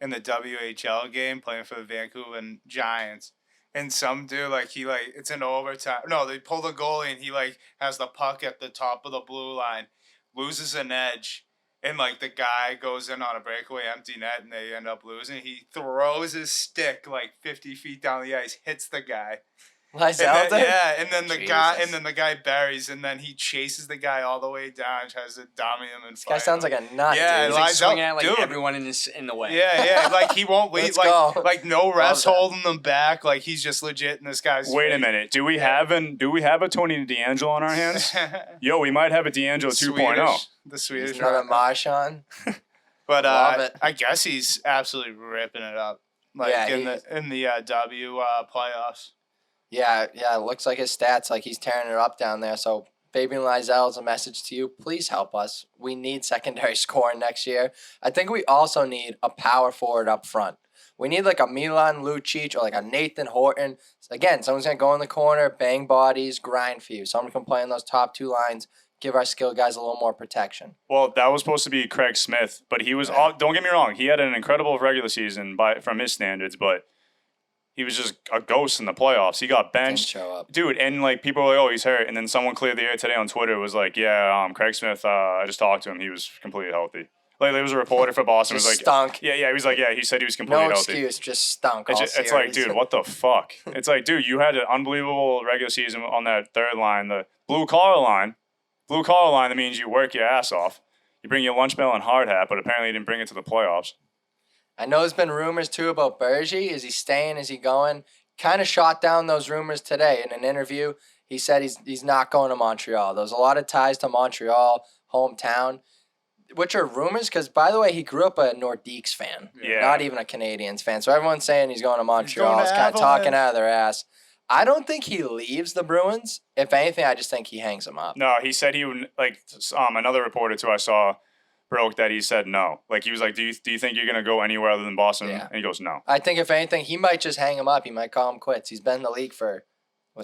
in the WHL game playing for the Vancouver Giants. And some dude, it's in overtime. No, they pull the goalie and he, has the puck at the top of the blue line, loses an edge. And, the guy goes in on a breakaway empty net and they end up losing. He throws his stick, 50 feet down the ice, hits the guy. And then the guy buries, and then he chases the guy all the way down, tries to dummy him and fight. This guy sounds like a nut. Yeah, dude. He's swinging at everyone in the way. Yeah, he won't leave. No refs holding them back. He's just legit in this guy's. Wait a minute, do we have a Tony D'Angelo on our hands? Yo, we might have a D'Angelo 2.0. The Swedish. Another Marchand. But I guess he's absolutely ripping it up. In the W playoffs. Yeah, it looks like his stats, he's tearing it up down there. So, Fabian Lizell is a message to you. Please help us. We need secondary scoring next year. I think we also need a power forward up front. We need a Milan Lucic or a Nathan Horton. Again, someone's going to go in the corner, bang bodies, grind for you. Someone can play in those top two lines, give our skilled guys a little more protection. Well, that was supposed to be Craig Smith, but he was don't get me wrong, he had an incredible regular season from his standards, but he was just a ghost in the playoffs. He got benched. Didn't show up. Dude, and people were like, oh, he's hurt. And then someone cleared the air today on Twitter. Was like, Craig Smith, I just talked to him. He was completely healthy. There was a reporter for Boston. Just was like, stunk. Yeah, he was like, he said he was completely healthy. No excuse, just stunk. It's like, dude, what the fuck? It's like, dude, you had an unbelievable regular season on that third line, the blue collar line. Blue collar line, that means you work your ass off. You bring your lunch bell and hard hat, but apparently you didn't bring it to the playoffs. I know there's been rumors, too, about Bergie. Is he staying? Is he going? Kind of shot down those rumors today in an interview. He said he's not going to Montreal. There's a lot of ties to Montreal, hometown, which are rumors because, by the way, he grew up a Nordiques fan, not even a Canadiens fan. So everyone's saying he's going to Montreal. It's kind of talking out of their ass. I don't think he leaves the Bruins. If anything, I just think he hangs them up. No, he said he would, another reporter, too, I saw broke that he said no. He was like, do you think you're going to go anywhere other than Boston? Yeah. And he goes, no. I think if anything, he might just hang him up. He might call him quits. He's been in the league for,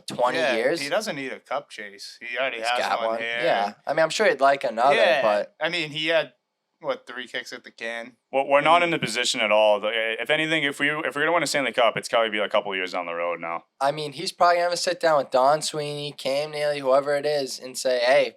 20 years? He doesn't need a cup chase. He already has one here. Yeah. I mean, I'm sure he'd like another, but... I mean, he had, 3 kicks at the can? Well, we're not in the position at all. If anything, if we're going to win a Stanley Cup, it's probably be a couple of years down the road now. I mean, he's probably going to sit down with Don Sweeney, Cam Neely, whoever it is, and say, hey,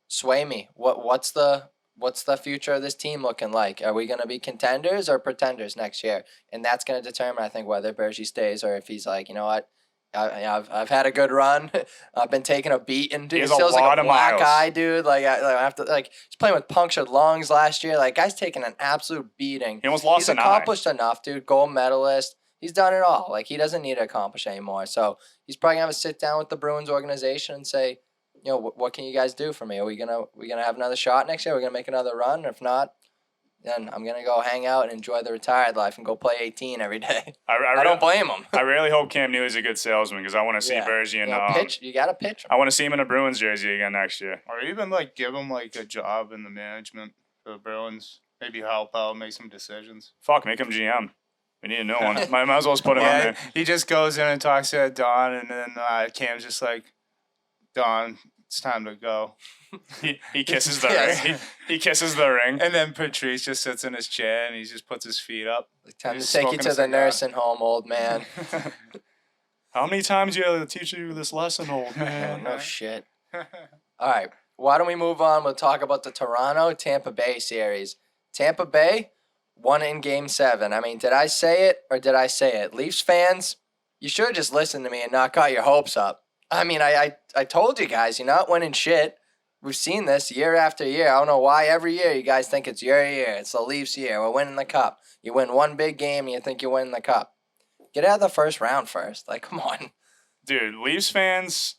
sway me. What's the future of this team looking like? Are we going to be contenders or pretenders next year? And that's going to determine, I think, whether Bergie stays or if he's like, you know what, I've had a good run. I've been taking a beating. Dude, he feels like a black eye, dude. He's playing with punctured lungs last year. Guy's taking an absolute beating. He almost lost an eye. He's accomplished enough, dude. Gold medalist. He's done it all. He doesn't need to accomplish anymore. So he's probably going to have to sit down with the Bruins organization and say, what can you guys do for me? Are we gonna have another shot next year? Are we gonna make another run? If not, then I'm gonna go hang out and enjoy the retired life and go play 18 every day. I don't blame him. I really hope Cam Neely's a good salesman because I want to see Bergie and pitch. You gotta pitch him. I want to see him in a Bruins jersey again next year. Or even give him a job in the management for the Bruins. Maybe help out, make some decisions. Fuck, make him GM. We need a new one. Might as well just put him on there. He just goes in and talks to Don, and then Cam's just like, Don, it's time to go. He kisses the ring. He kisses the ring. And then Patrice just sits in his chair and he just puts his feet up. Time to take you to the nursing home, old man. How many times you have to teach you this lesson, old man? No shit. All right. why don't we move on? We'll talk about the Toronto-Tampa Bay series. Tampa Bay won in Game 7. I mean, did I say it or did I say it? Leafs fans, you should have just listened to me and not got your hopes up. I mean, I told you guys, you're not winning shit. We've seen this year after year. I don't know why every year you guys think it's your year. It's the Leafs' year. We're winning the cup. You win one big game and you think you're winning the cup. Get out of the first round first. Like, come on. Dude, Leafs fans,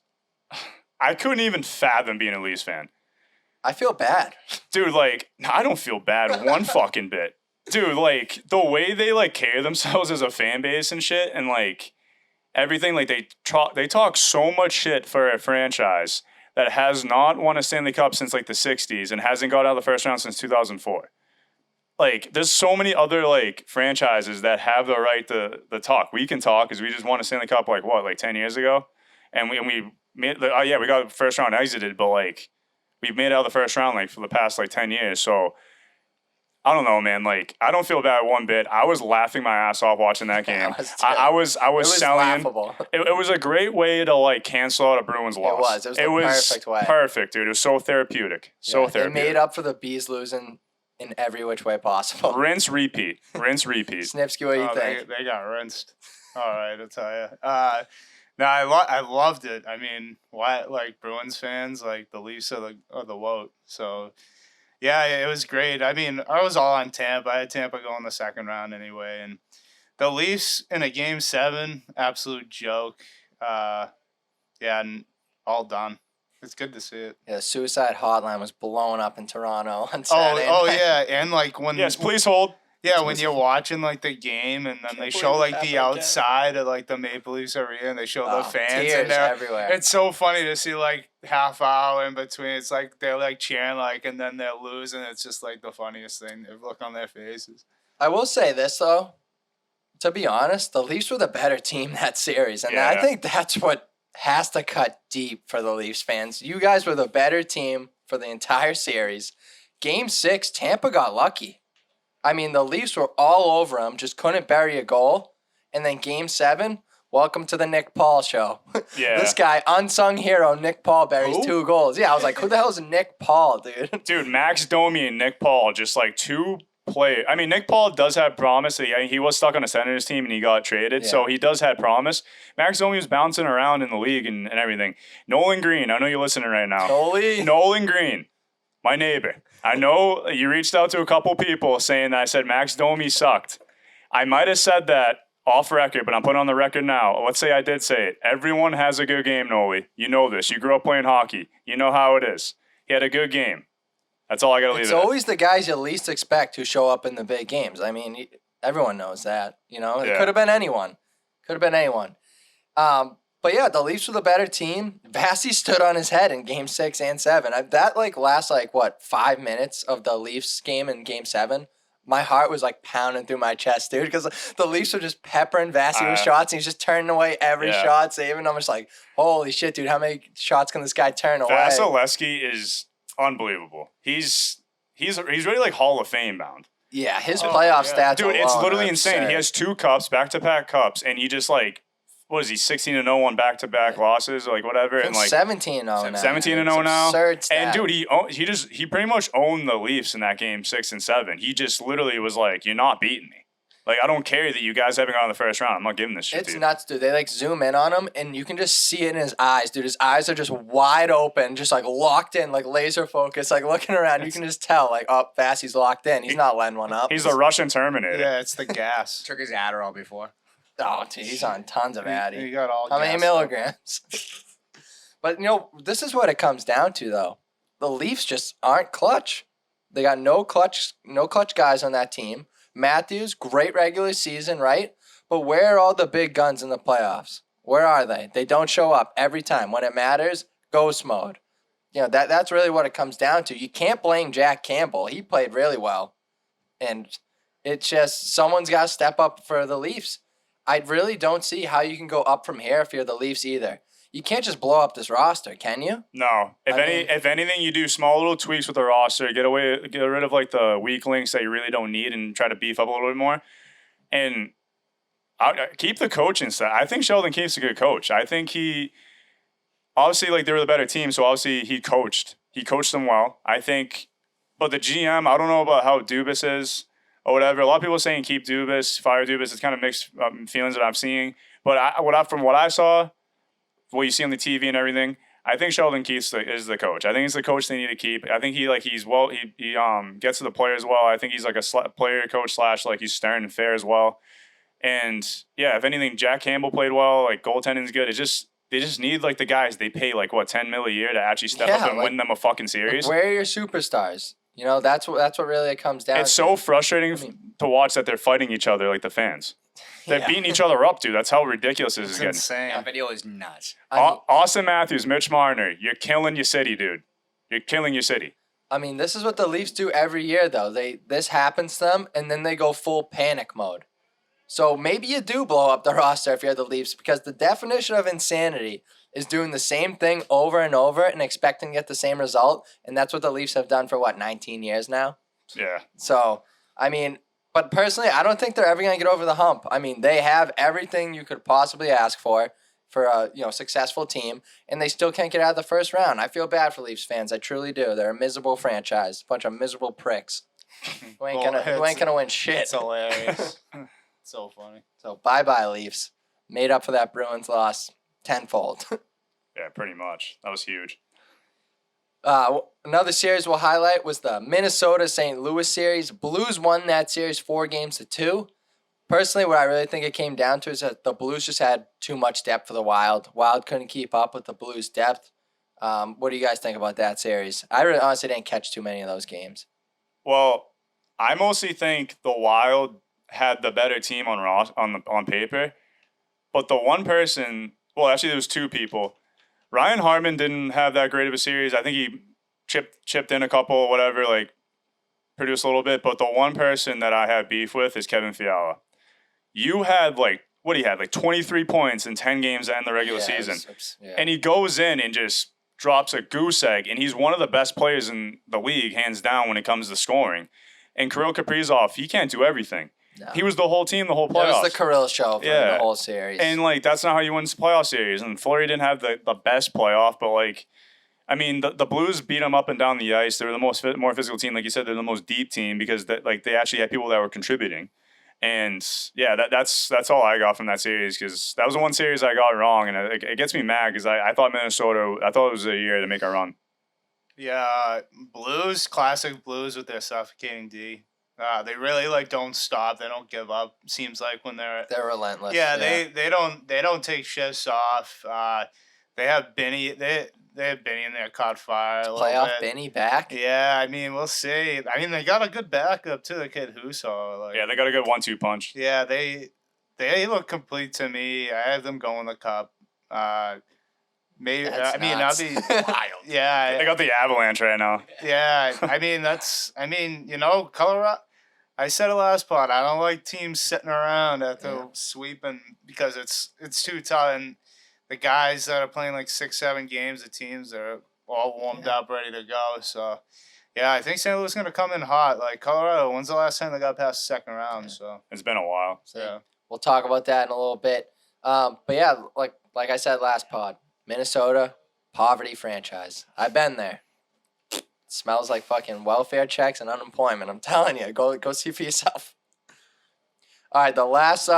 I couldn't even fathom being a Leafs fan. I feel bad. Dude, like, I don't feel bad one fucking bit. Dude, like, the way they, like, carry themselves as a fan base and shit and, like, everything, like, they talk so much shit for a franchise that has not won a Stanley Cup since, like, the 60s and hasn't got out of the first round since 2004. Like, there's so many other, like, franchises that have the right to talk. We can talk because we just won a Stanley Cup, like, what, like 10 years ago? And we made, we got first round exited, but, like, we've made it out of the first round, like, for the past, like, 10 years. So, I don't know, man. Like, I don't feel bad one bit. I was laughing my ass off watching that game. I was selling. Laughable. It was a great way to, like, cancel out a Bruins loss. It was the perfect way. Perfect, dude. It was so therapeutic. So therapeutic. They made up for the Bees losing in every which way possible. Rinse, repeat. Rinse, repeat. Snipsky, what do you think? They got rinsed. All right, I'll tell you. No, I loved it. I mean, why, like, Bruins fans, like, the Leafs are the woat. So, yeah, it was great. I mean, I was all on Tampa. I had Tampa go in the second round anyway. And the Leafs in a Game 7, absolute joke. And all done. It's good to see it. Yeah, the suicide hotline was blowing up in Toronto on Saturday. Oh, yeah. And, like, when... Yes, please hold. Yeah, when you're watching, like, the game and then they show, like, the outside of, like, the Maple Leafs arena and they show the fans in there. Everywhere. It's so funny to see, like, half hour in between. It's like they're, like, cheering, like, and then they're losing. It's just, like, the funniest thing. They look on their faces. I will say this, though. To be honest, the Leafs were the better team that series. And Yeah. I think that's what has to cut deep for the Leafs fans. You guys were the better team for the entire series. Game 6, Tampa got lucky. I mean, the Leafs were all over them, just couldn't bury a goal. And then Game 7, welcome to the Nick Paul show. Yeah. This guy, unsung hero, Nick Paul buries 2 goals. Yeah, I was like, who the hell is Nick Paul, dude? Dude, Max Domi and Nick Paul, just like two players. I mean, Nick Paul does have promise. He was stuck on a Senators team and he got traded, so he does have promise. Max Domi was bouncing around in the league and everything. Nolan Green, I know you're listening right now. Nolan Green, my neighbor. I know you reached out to a couple people saying that I said Max Domi sucked. I might have said that off record, but I'm putting on the record now. Let's say I did say it. Everyone has a good game, Noli. You know this. You grew up playing hockey. You know how it is. He had a good game. That's all I got to leave it. It's always the guys you least expect who show up in the big games. I mean, everyone knows that. You know, it could have been anyone. But yeah, the Leafs were the better team. Vasi stood on his head in Game 6 and 7. That last 5 minutes of the Leafs game in Game 7. My heart was pounding through my chest, dude, because the Leafs were just peppering Vasi with shots, and he's just turning away every shot, saving. I'm just like, holy shit, dude, how many shots can this guy turn away? Vasilevsky is unbelievable. He's really Hall of Fame bound. Yeah, his playoff stats, dude, it's literally insane. He has 2 cups, back-to-back cups, and he just what is he, 16-0 on back-to-back losses, whatever, and 17-0 now. 17-0 now. Absurd stat. And dude, he pretty much owned the Leafs in that game 6 and 7. He just literally was like, "You're not beating me. I don't care that you guys haven't gone in the first round. I'm not giving this shit to you." It's nuts, dude. They zoom in on him, and you can just see it in his eyes, dude. His eyes are just wide open, just locked in, laser focus, looking around. You can just tell, Vasi's locked in. He's not letting one up. He's the Russian Terminator. Yeah, it's the gas. Took his Adderall before. Oh, dude, he's on tons of Addie. He got all How many milligrams? But, this is what it comes down to, though. The Leafs just aren't clutch. They got no clutch guys on that team. Matthews, great regular season, right? But where are all the big guns in the playoffs? Where are they? They don't show up every time. When it matters, ghost mode. That's really what it comes down to. You can't blame Jack Campbell. He played really well. And it's just someone's got to step up for the Leafs. I really don't see how you can go up from here if you're the Leafs either. You can't just blow up this roster, can you? No. If anything, you do small little tweaks with the roster, get rid of the weak links that you really don't need, and try to beef up a little bit more, and keep the coaching staff. I think Sheldon Keefe's a good coach. I think he obviously they were the better team, so obviously he coached He coached them well. I think, but the GM, I don't know about how Dubas is or whatever. A lot of people are saying keep Dubas, fire Dubas. It's kind of mixed feelings that I'm seeing. But from what I saw, what you see on the TV and everything, I think Sheldon Keefe is the coach. I think he's the coach they need to keep. I think he gets to the players well. I think he's like a player coach / like he's stern and fair as well. And yeah, if anything, Jack Campbell played well. Like goaltending's good. They just need like the guys they pay like what $10 million a year to actually step up and win them a fucking series. Like, where are your superstars? You know, that's what really it comes down to. It's so frustrating to watch that they're fighting each other like the fans. They're beating each other up, dude. That's how ridiculous this is getting. Insane. That video is nuts. Austin Matthews, Mitch Marner, you're killing your city, dude. You're killing your city. I mean, this is what the Leafs do every year, though. This happens to them, and then they go full panic mode. So maybe you do blow up the roster if you're the Leafs, because the definition of insanity is doing the same thing over and over and expecting to get the same result, and that's what the Leafs have done for, 19 years now? Yeah. So, I mean, but personally, I don't think they're ever going to get over the hump. I mean, they have everything you could possibly ask for a successful team, and they still can't get out of the first round. I feel bad for Leafs fans. I truly do. They're a miserable franchise, a bunch of miserable pricks who ain't gonna win shit. It's hilarious. So funny. So bye-bye, Leafs. Made up for that Bruins loss tenfold. Yeah, pretty much. That was huge. Another series we'll highlight was the Minnesota-St. Louis series. Blues won that series 4-2. Personally, what I really think it came down to is that the Blues just had too much depth for the Wild. Wild couldn't keep up with the Blues' depth. What do you guys think about that series? I really honestly didn't catch too many of those games. Well, I mostly think the Wild had the better team on paper, but the one person, well, actually there was two people. Ryan Hartman didn't have that great of a series. I think he chipped in a couple, whatever, like produced a little bit. But the one person that I have beef with is Kevin Fiala. You had like 23 points in 10 games to end the regular season, and he goes in and just drops a goose egg, and he's one of the best players in the league, hands down, when it comes to scoring. And Kirill Kaprizov, he can't do everything. No. He was the whole team, the whole playoffs. That was the Kirill show for the whole series. And, that's not how you win playoff series. And Fleury didn't have the best playoff, but, the Blues beat them up and down the ice. They were the more physical team. Like you said, they're the most deep team because, they actually had people that were contributing. And, yeah, that's all I got from that series because that was the one series I got wrong. And it gets me mad because I thought it was a year to make a run. Yeah, Blues, classic Blues with their suffocating D. They really don't stop. They don't give up. Seems like when they're relentless. Yeah, they don't take shifts off. They have Benny. They have Benny in there caught fire. Is playoff Benny back? Yeah, I mean we'll see. I mean they got a good backup too. The kid Huso. Yeah, they got a good 1-2 punch. Yeah, they look complete to me. I have them going the cup. Maybe That's nuts. That'd be wild. Yeah, they got the Avalanche right now. Yeah, Colorado. I said it last pod. I don't like teams sitting around after sweeping because it's too tough. And the guys that are playing 6-7 games, the teams are all warmed up, ready to go. So, yeah, I think St. Louis is going to come in hot. Colorado, when's the last time they got past the second round? So it's been a while. So, yeah, we'll talk about that in a little bit. But yeah, like I said last pod, Minnesota, poverty franchise. I've been there. It smells like fucking welfare checks and unemployment. I'm telling you, go see for yourself. All right, the last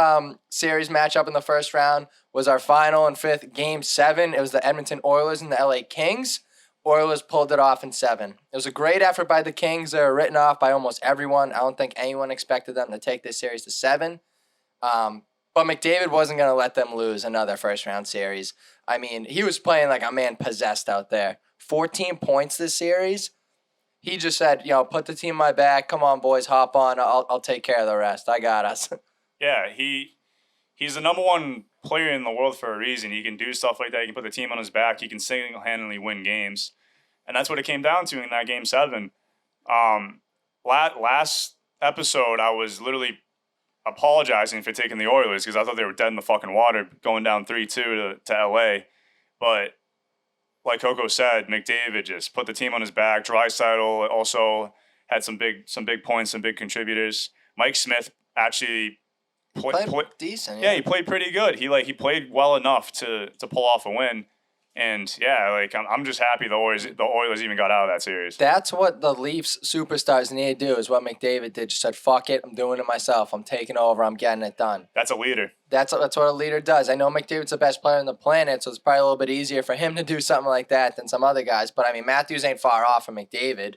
series matchup in the first round was our final and fifth, Game 7. It was the Edmonton Oilers and the LA Kings. Oilers pulled it off in 7. It was a great effort by the Kings. They were written off by almost everyone. I don't think anyone expected them to take this series to 7. But McDavid wasn't going to let them lose another first-round series. I mean, he was playing like a man possessed out there. 14 points this series. He just said, put the team on my back. Come on, boys, hop on. I'll take care of the rest. I got us. Yeah, he's the number one player in the world for a reason. He can do stuff like that. He can put the team on his back. He can single-handedly win games. And that's what it came down to in that Game 7. Last episode, I was literally apologizing for taking the Oilers because I thought they were dead in the fucking water going down 3-2 to LA. But like Coco said, McDavid just put the team on his back. Draisaitl also had some big points, some big contributors. Mike Smith actually played decent. Yeah, he played pretty good. He played well enough to pull off a win. And yeah, like I'm just happy the Oilers even got out of that series. That's what the Leafs superstars need to do, is what McDavid did. Just said, fuck it, I'm doing it myself. I'm taking over. I'm getting it done. That's a leader. That's what a leader does. I know McDavid's the best player on the planet, so it's probably a little bit easier for him to do something like that than some other guys. But, I mean, Matthews ain't far off from McDavid.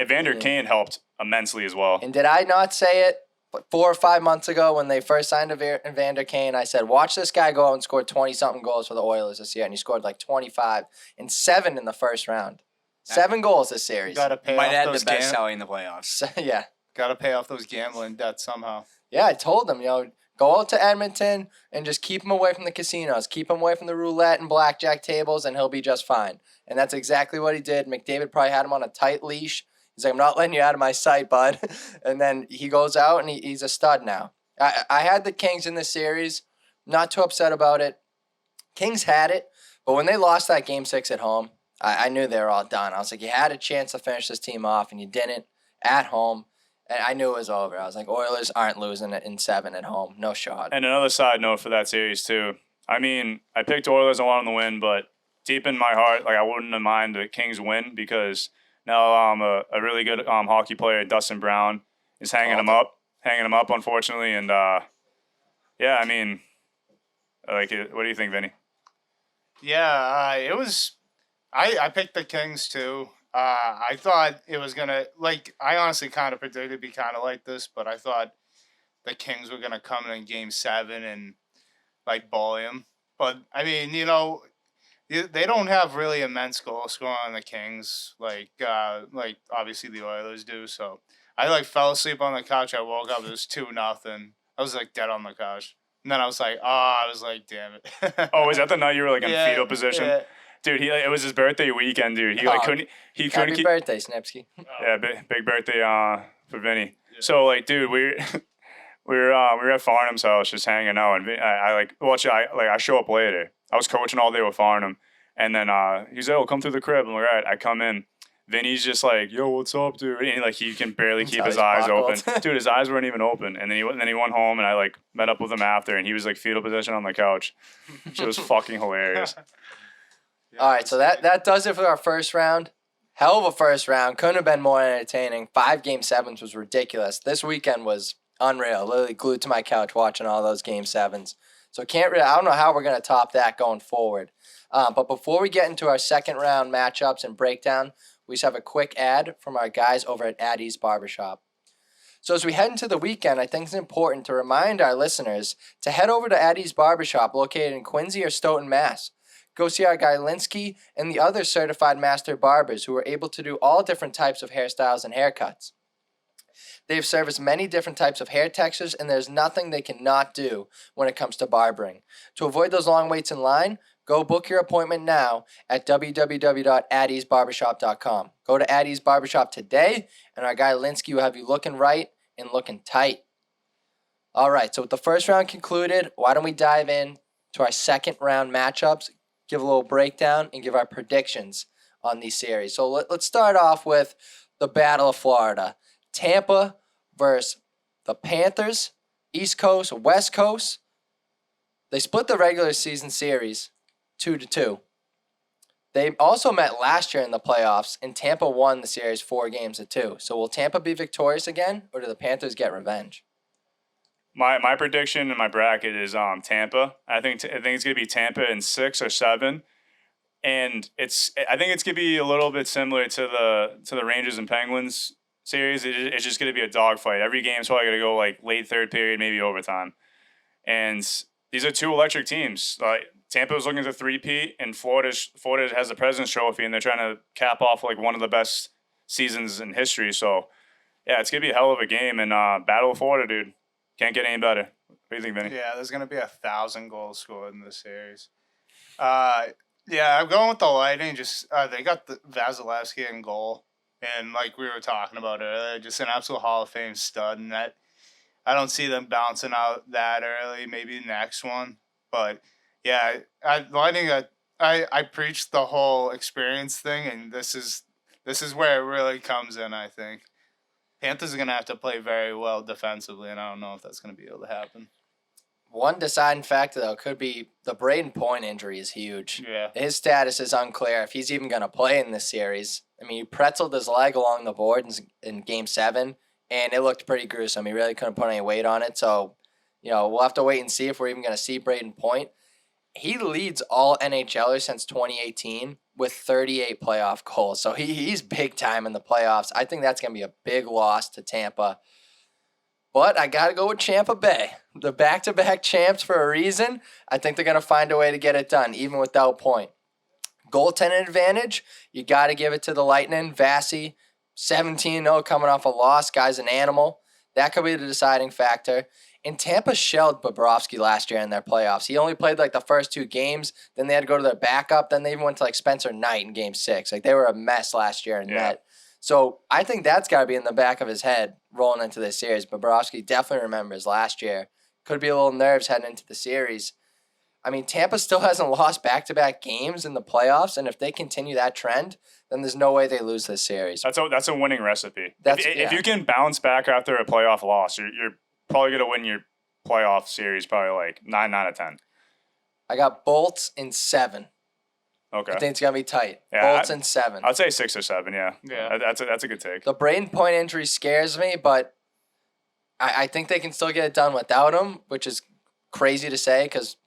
Evander Kane helped immensely as well. And did I not say it 4 or 5 months ago when they first signed Evander Kane? I said, watch this guy go out and score 20-something goals for the Oilers this year. And he scored like 25 and 7 in the first round. 7 goals this series. Got to pay Might off add those the best salary in the playoffs. Yeah. Got to pay off those gambling debts somehow. Yeah, I told him, go out to Edmonton and just keep him away from the casinos. Keep him away from the roulette and blackjack tables, and he'll be just fine. And that's exactly what he did. McDavid probably had him on a tight leash. He's like, I'm not letting you out of my sight, bud. And then he goes out, and he's a stud now. I had the Kings in this series. Not too upset about it. Kings had it, but when they lost that Game 6 at home, I knew they were all done. I was like, you had a chance to finish this team off, and you didn't at home. And I knew it was over. I was like, Oilers aren't losing it in 7 at home. No shot. And another side note for that series, too. I mean, I picked Oilers and wanted them to win, but deep in my heart, like I wouldn't have mind the Kings win because now a really good hockey player, Dustin Brown, is hanging him up, unfortunately. And, yeah, I mean, like, what do you think, Vinny? Yeah, it was – I picked the Kings, too. I thought it was going to, like, I honestly kind of predicted it'd be kind of like this, but I thought the Kings were going to come in Game 7 and, like, bully them. But, I mean, they don't have really immense goal scoring on the Kings, like obviously the Oilers do. So I, like, fell asleep on the couch. I woke up, it was 2-0. I was, like, dead on the couch. And then I was like, damn it. Oh, was that the night you were, like, in fetal position? Yeah. Dude, it was his birthday weekend, dude. He couldn't Happy keep. birthday, Snipsky. Yeah, big birthday for Vinny. Yeah. So like, dude, we were at Farnham's house just hanging out, and I show up later. I was coaching all day with Farnham, and then he's like, "Oh, come through the crib." I'm like, "All right." I come in. Vinny's just like, "Yo, what's up, dude?" And like he can barely keep his eyes open. Dude, his eyes weren't even open. And then he went home, and I like met up with him after, and he was like fetal position on the couch. It was fucking hilarious. All right, so that does it for our first round. Hell of a first round. Couldn't have been more entertaining. 5 Game 7s was ridiculous. This weekend was unreal. Literally glued to my couch watching all those Game 7s. So I don't know how we're going to top that going forward. But before we get into our second round matchups and breakdown, we just have a quick ad from our guys over at Addie's Barbershop. So as we head into the weekend, I think it's important to remind our listeners to head over to Addie's Barbershop located in Quincy or Stoughton, Mass. Go see our guy Linsky and the other certified master barbers who are able to do all different types of hairstyles and haircuts. They've serviced many different types of hair textures, and there's nothing they cannot do when it comes to barbering. To avoid those long waits in line, go book your appointment now at www.addiesbarbershop.com. Go to Addie's Barbershop today, and our guy Linsky will have you looking right and looking tight. All right, so with the first round concluded, why don't we dive in to our second round matchups, give a little breakdown, and give our predictions on these series. So let's start off with the Battle of Florida. Tampa versus the Panthers, East Coast, West Coast. They split the regular season series 2-2. They also met last year in the playoffs, and Tampa won the series 4-2. So will Tampa be victorious again, or do the Panthers get revenge? My prediction in my bracket is Tampa. I think it's gonna be Tampa in 6 or 7, and I think it's gonna be a little bit similar to the Rangers and Penguins series. It's just gonna be a dogfight. Every game's probably gonna go like late third period, maybe overtime. And these are two electric teams. Tampa was looking to three-peat, and Florida has the President's Trophy, and they're trying to cap off like one of the best seasons in history. So yeah, it's gonna be a hell of a game, and Battle of Florida, dude. Can't get any better. What do you think, Vinny? Yeah, there's going to be 1,000 goals scored in this series. Yeah, I'm going with the Lightning. Just they got the Vasilevsky in goal. And like we were talking about earlier, just an absolute Hall of Fame stud. And that I don't see them bouncing out that early, maybe next one. But, yeah, Lightning, I preached the whole experience thing, and this is where it really comes in, I think. Panthers are going to have to play very well defensively, and I don't know if that's going to be able to happen. One deciding factor, though, could be the Braden Point injury is huge. Yeah. His status is unclear if he's even going to play in this series. I mean, he pretzeled his leg along the board in Game 7, and it looked pretty gruesome. He really couldn't put any weight on it. So, we'll have to wait and see if we're even going to see Braden Point. He leads all NHLers since 2018 with 38 playoff goals. So he's big time in the playoffs. I think that's going to be a big loss to Tampa. But I got to go with Tampa Bay. The back-to-back champs for a reason. I think they're going to find a way to get it done, even without Point. Goaltending advantage, you got to give it to the Lightning. Vasi, 17-0 coming off a loss. Guy's an animal. That could be the deciding factor. And Tampa shelled Bobrovsky last year in their playoffs. He only played the first 2 games. Then they had to go to their backup. Then they even went to Spencer Knight in Game 6. They were a mess last year in net. So I think that's got to be in the back of his head rolling into this series. Bobrovsky definitely remembers last year. Could be a little nerves heading into the series. I mean, Tampa still hasn't lost back-to-back games in the playoffs, and if they continue that trend, then there's no way they lose this series. That's a winning recipe. If you can bounce back after a playoff loss, you're probably going to win your playoff series probably 9 out of 10. I got Bolts in 7. Okay. I think it's going to be tight. Yeah, Bolts in 7. I'd say 6 or 7, yeah. Yeah. That's a good take. The Braden Point injury scares me, but I think they can still get it done without him, which is crazy to say because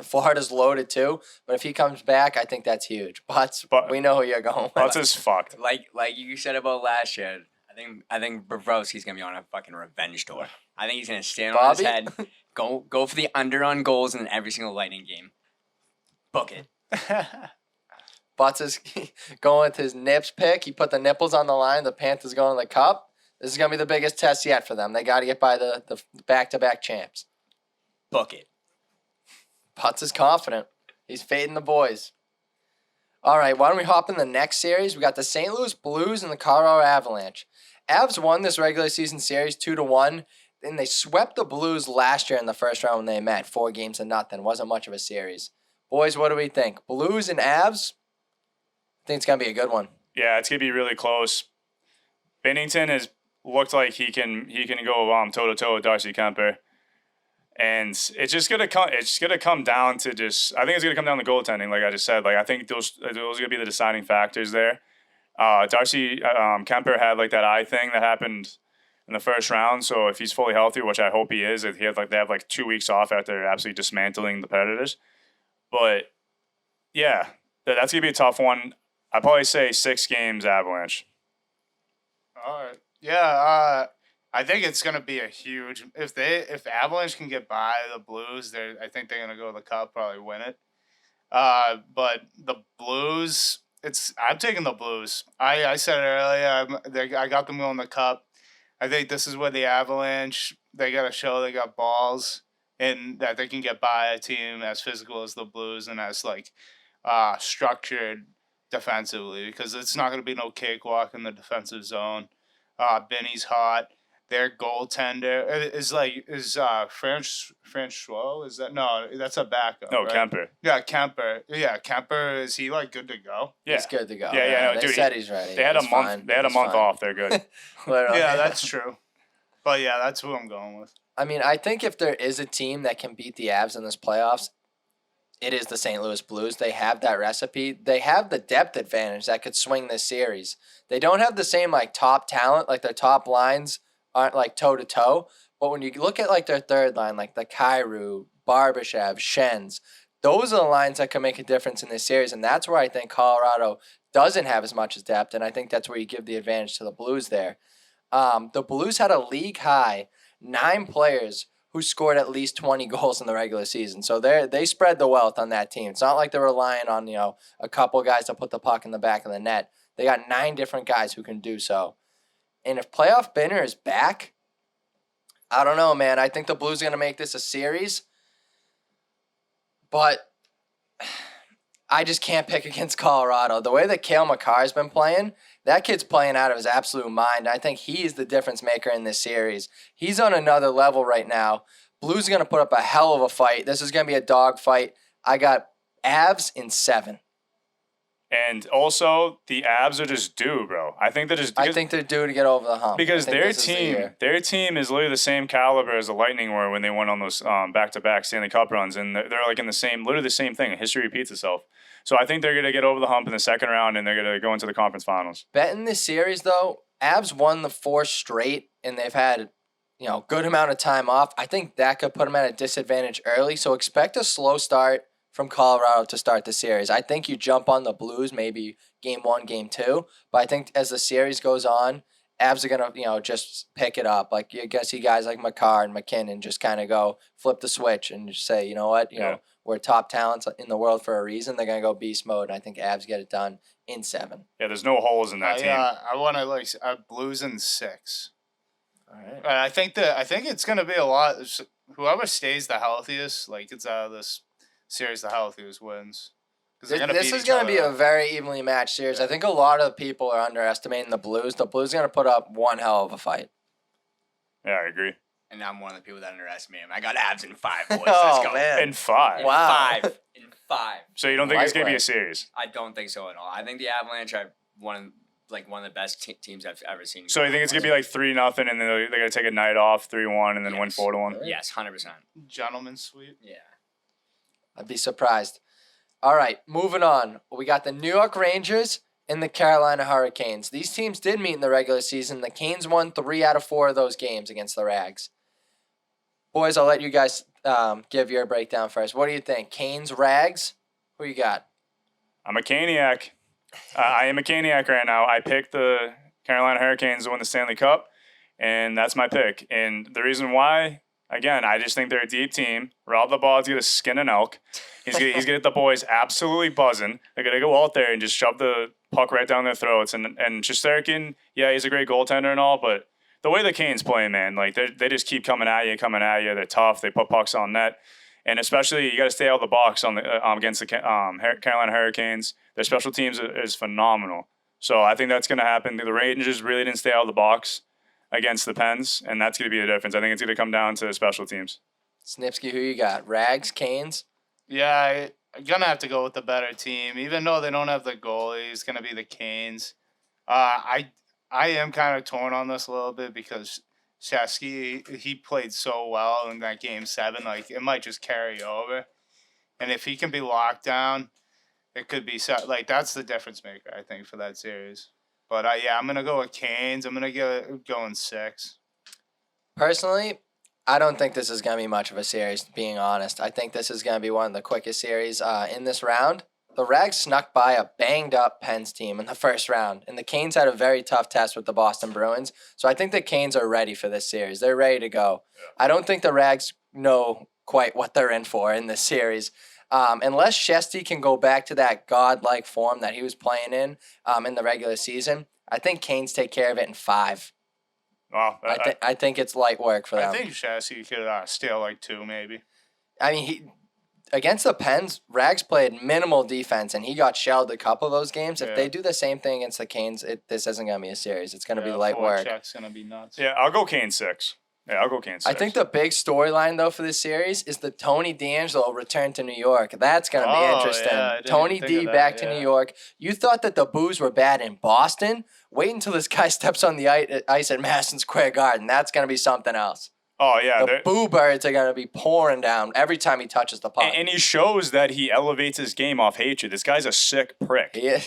Florida's loaded too. But if he comes back, I think that's huge. But we know who you're going with. Butts is fucked. Like you said about last year, I think Bobrovsky's gonna be on a fucking revenge tour. I think he's gonna stand on his head, go for the under on goals in every single Lightning game. Book it. Butts is going with his nips pick. He put the nipples on the line. The Panthers going to the Cup. This is going to be the biggest test yet for them. They got to get by the back-to-back champs. Book it. Butts is confident. He's fading the boys. All right, why don't we hop in the next series? We got the St. Louis Blues and the Colorado Avalanche. Avs won this regular season series 2-1. Then they swept the Blues last year in the first round when they met, 4-0. Wasn't much of a series. Boys, what do we think? Blues and Avs? I think it's going to be a good one. Yeah, it's going to be really close. Binnington has looked like he can go toe-to-toe with Darcy Kemper. And it's just gonna come down to I think it's gonna come down to goaltending, like I just said. I think those are gonna be the deciding factors there. Darcy Kemper had that eye thing that happened in the first round. So if he's fully healthy, which I hope he is, they have 2 weeks off after absolutely dismantling the Predators. But yeah, that's gonna be a tough one. I'd probably say 6 games Avalanche. All right. Yeah. I think it's gonna be a huge. If Avalanche can get by the Blues, I think they're gonna go to the Cup, probably win it. But the Blues, I'm taking the Blues. I said it earlier. I got them going the Cup. I think this is where the Avalanche, they got to show they got balls and that they can get by a team as physical as the Blues and as structured defensively, because it's not gonna be no cakewalk in the defensive zone. Benny's hot. Their goaltender is Francois. Is that no? That's a backup. No, right? Kemper. Yeah, Kemper. Yeah, Kemper. Is he good to go? Yeah, he's good to go. Yeah. They Dude, said he's ready. They had a month. They had a month off. They're good. Yeah, that's true. But yeah, that's who I'm going with. I mean, I think if there is a team that can beat the Avs in this playoffs, it is the St. Louis Blues. They have that recipe. They have the depth advantage that could swing this series. They don't have the same top talent, their top lines aren't toe-to-toe. But when you look at their third line, the Kyrou, Barbershop, Schenz, those are the lines that can make a difference in this series. And that's where I think Colorado doesn't have as much as depth. And I think that's where you give the advantage to the Blues there. The Blues had a league high 9 players who scored at least 20 goals in the regular season. So they spread the wealth on that team. It's not like they're relying on, a couple guys to put the puck in the back of the net. They got 9 different guys who can do so. And if playoff Binner is back, I don't know, man. I think the Blues are going to make this a series. But I just can't pick against Colorado. The way that Cale Makar's been playing, that kid's playing out of his absolute mind. I think he is the difference maker in this series. He's on another level right now. Blues are going to put up a hell of a fight. This is going to be a dog fight. I got Avs in 7. And also, the Avs are just due, bro. I think they're just. I think they're due to get over the hump. Because I think their this is the year. team is literally the same caliber as the Lightning were when they went on those back-to-back Stanley Cup runs, and they're like in literally the same thing. History repeats itself. So I think they're gonna get over the hump in the second round, and they're gonna go into the conference finals. Betting this series though, Avs won the 4 straight, and they've had good amount of time off. I think that could put them at a disadvantage early. So expect a slow start from Colorado to start the series. I think you jump on the Blues maybe game 1, game 2, but I think as the series goes on, Avs are gonna just pick it up. Like you guys see guys like Makar and McKinnon just kind of go flip the switch and just say, you know what, we're top talents in the world for a reason. They're gonna go beast mode, and I think Avs get it done in 7. Yeah, there's no holes in that team. I want to Blues in 6. All right. I think it's gonna be a lot. Whoever stays the healthiest, it's out of this series, the healthiest wins. This is going to be a very evenly matched series. I think a lot of people are underestimating the Blues. The Blues are going to put up one hell of a fight. Yeah, I agree. And I'm one of the people that underestimate him. I got Avs in 5, boys. Oh, Let's go. man. In 5. Wow. In 5. So you don't think it's going to be Lightweight. a series? I don't think so at all. I think the Avalanche are one of the best teams I've ever seen. So you think it's going to be like 3-0, and then they're going to take a night off, 3-1, and then win 4-1? Yes, 100%. Gentleman's sweep. Yeah. I'd be surprised. All right, moving on. We got the New York Rangers and the Carolina Hurricanes. These teams did meet in the regular season. The Canes won 3 out of 4 of those games against the Rags. Boys, I'll let you guys give your breakdown first. What do you think? Canes, Rags? Who you got? I'm a Caniac. I am a Caniac right now. I picked the Carolina Hurricanes to win the Stanley Cup, and that's my pick. And the reason why, again, I just think they're a deep team. Rob the Ball's going to skin an elk. He's going to get the boys absolutely buzzing. They're going to go out there and just shove the puck right down their throats. And Shesterkin, yeah, he's a great goaltender and all, but the way the Canes play, man, they just keep coming at you. They're tough. They put pucks on net. And especially, you got to stay out of the box on the against the Carolina Hurricanes. Their special teams is phenomenal. So I think that's going to happen. The Rangers really didn't stay out of the box against the Pens, and that's going to be the difference. I think it's going to come down to the special teams. Snipsky, who you got? Rags, Canes? Yeah, I'm going to have to go with the better team. Even though they don't have the goalie, it's going to be the Canes. I am kind of torn on this a little bit because Shasky, he played so well in that Game 7. It might just carry over. And if he can be locked down, it could be that's the difference maker, I think, for that series. But I'm gonna go with Canes. I'm gonna go in 6. Personally, I don't think this is gonna be much of a series. Being honest, I think this is gonna be one of the quickest series in this round. The Rags snuck by a banged-up Pens team in the first round, and the Canes had a very tough test with the Boston Bruins. So I think the Canes are ready for this series. They're ready to go. I don't think the Rags know quite what they're in for in this series. Unless Shesty can go back to that godlike form that he was playing in the regular season, I think Canes take care of it in 5. Wow. I think it's light work for them. I think Shasky could steal 2 maybe. I mean, against the Pens, Rags played minimal defense, and he got shelled a couple of those games. If they do the same thing against the Canes, this isn't going to be a series. It's going to be light work. Check's going to be nuts. Yeah, I'll go Canes 6. Yeah, I'll go Canes 6. I think the big storyline, though, for this series is the Tony DeAngelo return to New York. That's going to be interesting. Yeah, Tony D back to New York. You thought that the Boos were bad in Boston? Wait until this guy steps on the ice at Madison Square Garden. That's going to be something else. Oh, yeah. The Boo Birds are going to be pouring down every time he touches the puck. And he shows that he elevates his game off hatred. This guy's a sick prick. Yeah.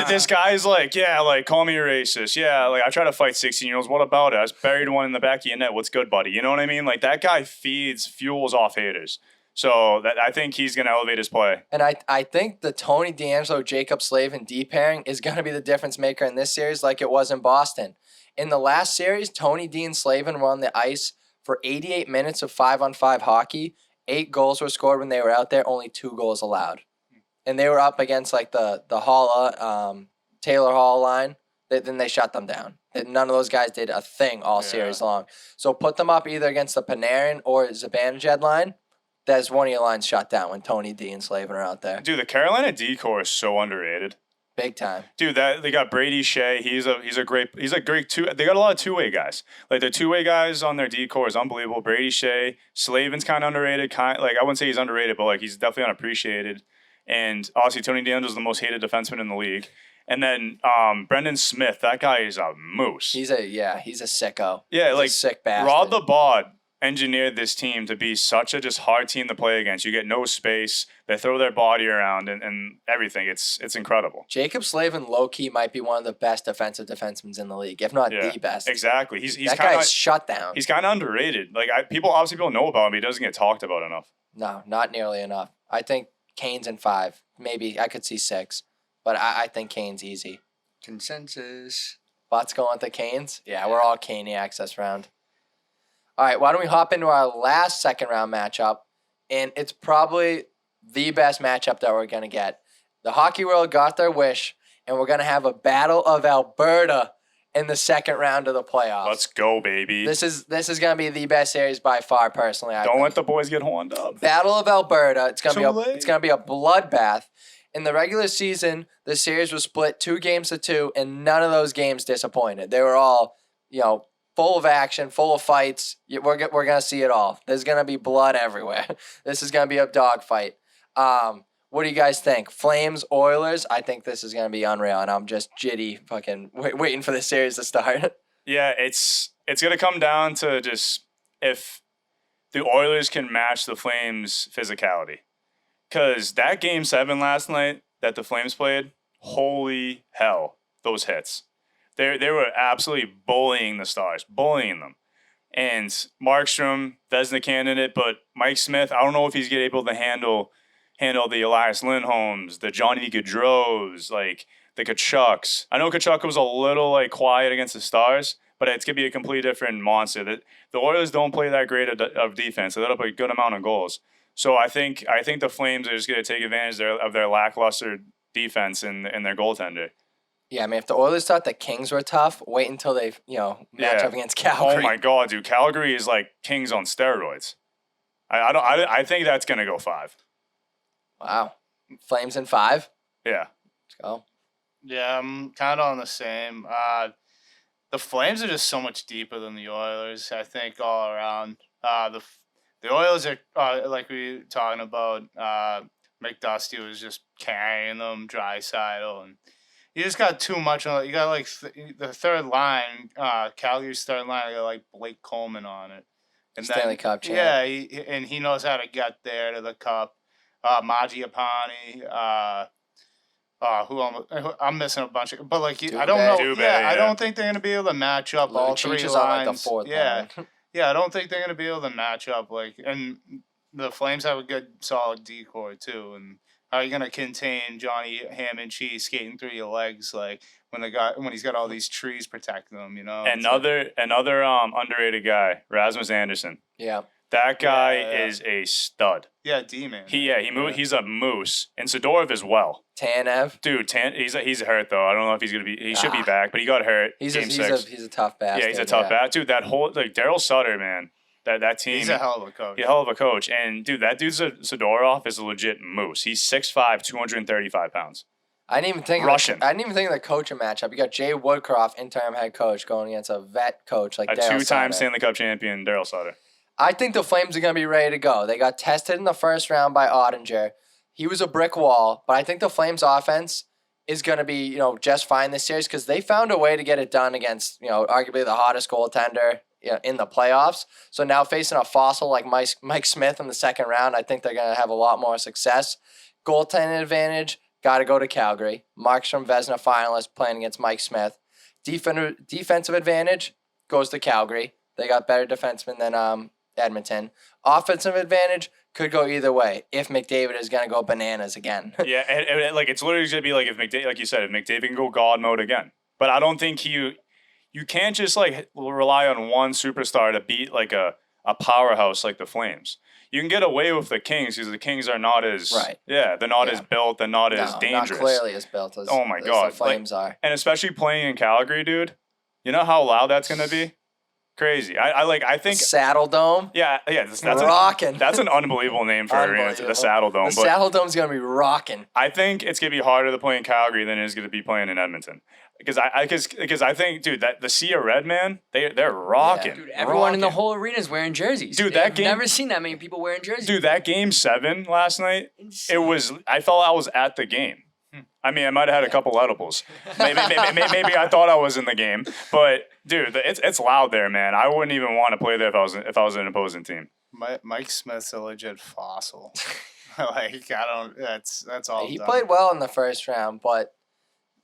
This guy's call me a racist. Yeah, I try to fight 16-year-olds. What about it? I was buried one in the back of your net. What's good, buddy? You know what I mean? That guy fuels off haters. So I think he's going to elevate his play. And I think the Tony DeAngelo, Jacob Slavin D pairing is going to be the difference maker in this series like it was in Boston. In the last series, Tony D and Slavin were on the ice for 88 minutes of 5-on-5 hockey. 8 goals were scored when they were out there, only 2 goals allowed. And they were up against the Halla, Taylor Hall line. Then they shut them down. None of those guys did a thing all series long. So put them up either against the Panarin or Zibanejad line. That's one of your lines shut down when Tony D and Slavin are out there. Dude, the Carolina D-core is so underrated. Big time. Dude, they got Brady Shea. He's a great two. They got a lot of two-way guys. Their two-way guys on their D-core is unbelievable. Brady Shea, Slavin's kind of underrated. I wouldn't say he's underrated, but he's definitely unappreciated. And obviously, Tony DeAngelo's the most hated defenseman in the league. And then Brendan Smith, that guy is a moose. He's a sicko. Yeah, He's like a sick bastard. Rod the Bod engineered this team to be such a just hard team to play against. You get no space. They throw their body around and everything. It's incredible. Jacob Slavin, low-key, might be one of the best defensive defensemen in the league, if not the best. Exactly. He's that kinda, guy's shut down. He's kind of underrated. Like people know about him, but he doesn't get talked about enough. No, not nearly enough. I think Kane's in 5. Maybe I could see 6, but I think Kane's easy. Consensus. Bot's going with the Canes? Yeah, we're all Caniacs this round. All right, why don't we hop into our last second-round matchup, and it's probably the best matchup that we're going to get. The hockey world got their wish, and we're going to have a Battle of Alberta in the second round of the playoffs. Let's go, baby. This is going to be the best series by far, personally. I Don't think. let the boys get horned up. Battle of Alberta. It's going Too to be a bloodbath. In the regular season, the series was split 2-2, and none of those games disappointed. They were all, full of action, full of fights. We're going to see it all. There's going to be blood everywhere. This is going to be a dogfight. What do you guys think? Flames, Oilers? I think this is going to be unreal, and I'm just jitty fucking waiting for the series to start. Yeah, it's going to come down to just if the Oilers can match the Flames' physicality. Because that Game 7 last night that the Flames played, holy hell, those hits. They were absolutely bullying the Stars, bullying them. And Markstrom, Vezina candidate, but Mike Smith, I don't know if he's going to be able to handle the Elias Lindholms, the Johnny Gaudreaus, like the Kachucks. I know Kachuk was a little quiet against the Stars, but it's going to be a completely different monster. The Oilers don't play that great of defense. They let up a good amount of goals. So I think the Flames are just going to take advantage of their lackluster defense and their goaltender. Yeah, I mean, if the Oilers thought the Kings were tough, wait until they, match up against Calgary. Oh my God, dude! Calgary is like Kings on steroids. I think that's gonna go 5. Wow, Flames in 5. Yeah. Let's go. Yeah, I'm kind of on the same. The Flames are just so much deeper than the Oilers, I think, all around. The Oilers are, like we were talking about, McDusty was just carrying them, Draisaitl, and you just got too much on it. You got, the third line, Calgary's third line, I got, Blake Coleman on it. And Stanley Cup champ. Yeah, he knows how to get there to the Cup. Mangiapane, I'm missing a bunch of, but I don't know. Dubé, I don't think they're gonna be able to match up all Lucic 3 is lines. on the 4th line. Yeah, I don't think they're gonna be able to match up. And the Flames have a good, solid decor too. And how are you gonna contain Johnny Ham and Cheese skating through your legs when he's got all these trees protecting him? Another underrated guy, Rasmus Anderson. Yeah. That guy is a stud. Yeah, D-man. He's a moose. And Zadorov as well. Tanev. Dude, he's hurt though. I don't know if he's gonna be. He should be back, but he got hurt. He's Game 6. He's a tough bastard. Yeah, he's a tough bat. Dude, that whole Daryl Sutter, man. That team. He's a hell of a coach. He's a hell of a coach. And dude, that dude Zadorov is a legit moose. He's 6'5", 235 pounds. I didn't even think Russian. I didn't even think of the coaching matchup. You got Jay Woodcroft, interim head coach, going against a vet coach like a Daryl 2-time Sutter. Stanley Cup champion, Daryl Sutter. I think the Flames are going to be ready to go. They got tested in the first round by Ottinger. He was a brick wall, but I think the Flames offense is going to be, just fine this series because they found a way to get it done against, arguably the hottest goaltender in the playoffs. So now facing a fossil like Mike Smith in the second round, I think they're going to have a lot more success. Goaltending advantage, got to go to Calgary. Markstrom, Vezina finalist playing against Mike Smith. Defensive advantage goes to Calgary. They got better defensemen than Edmonton. Offensive advantage could go either way if McDavid is going to go bananas again. Yeah, and it's literally going to be if McDavid, like you said, if McDavid can go God mode again. But I don't think you can't just rely on one superstar to beat a powerhouse like the Flames. You can get away with the Kings because the Kings are not as they're not as built, they're not as dangerous. Not clearly as built as oh my God, the Flames are. And especially playing in Calgary, dude. You know how loud that's going to be? Crazy. I think Saddle Dome. Yeah. That's Rocking. That's an unbelievable name for an arena, the Saddle Dome. The Saddle Dome's gonna be rocking. I think it's gonna be harder to play in Calgary than it is gonna be playing in Edmonton. Because I think, dude, that the Sea of Red, man, they're rocking. Dude, everyone in the whole arena is wearing jerseys. Dude, that game. Never seen that many people wearing jerseys. Dude, that game 7 last night. Insane. It was. I felt I was at the game. I mean, I might have had a couple edibles. Maybe I thought I was in the game. But dude, it's loud there, man. I wouldn't even want to play there if I was an opposing team. Mike Smith's a legit fossil. Like I don't. That's all. He done. played well in the first round, but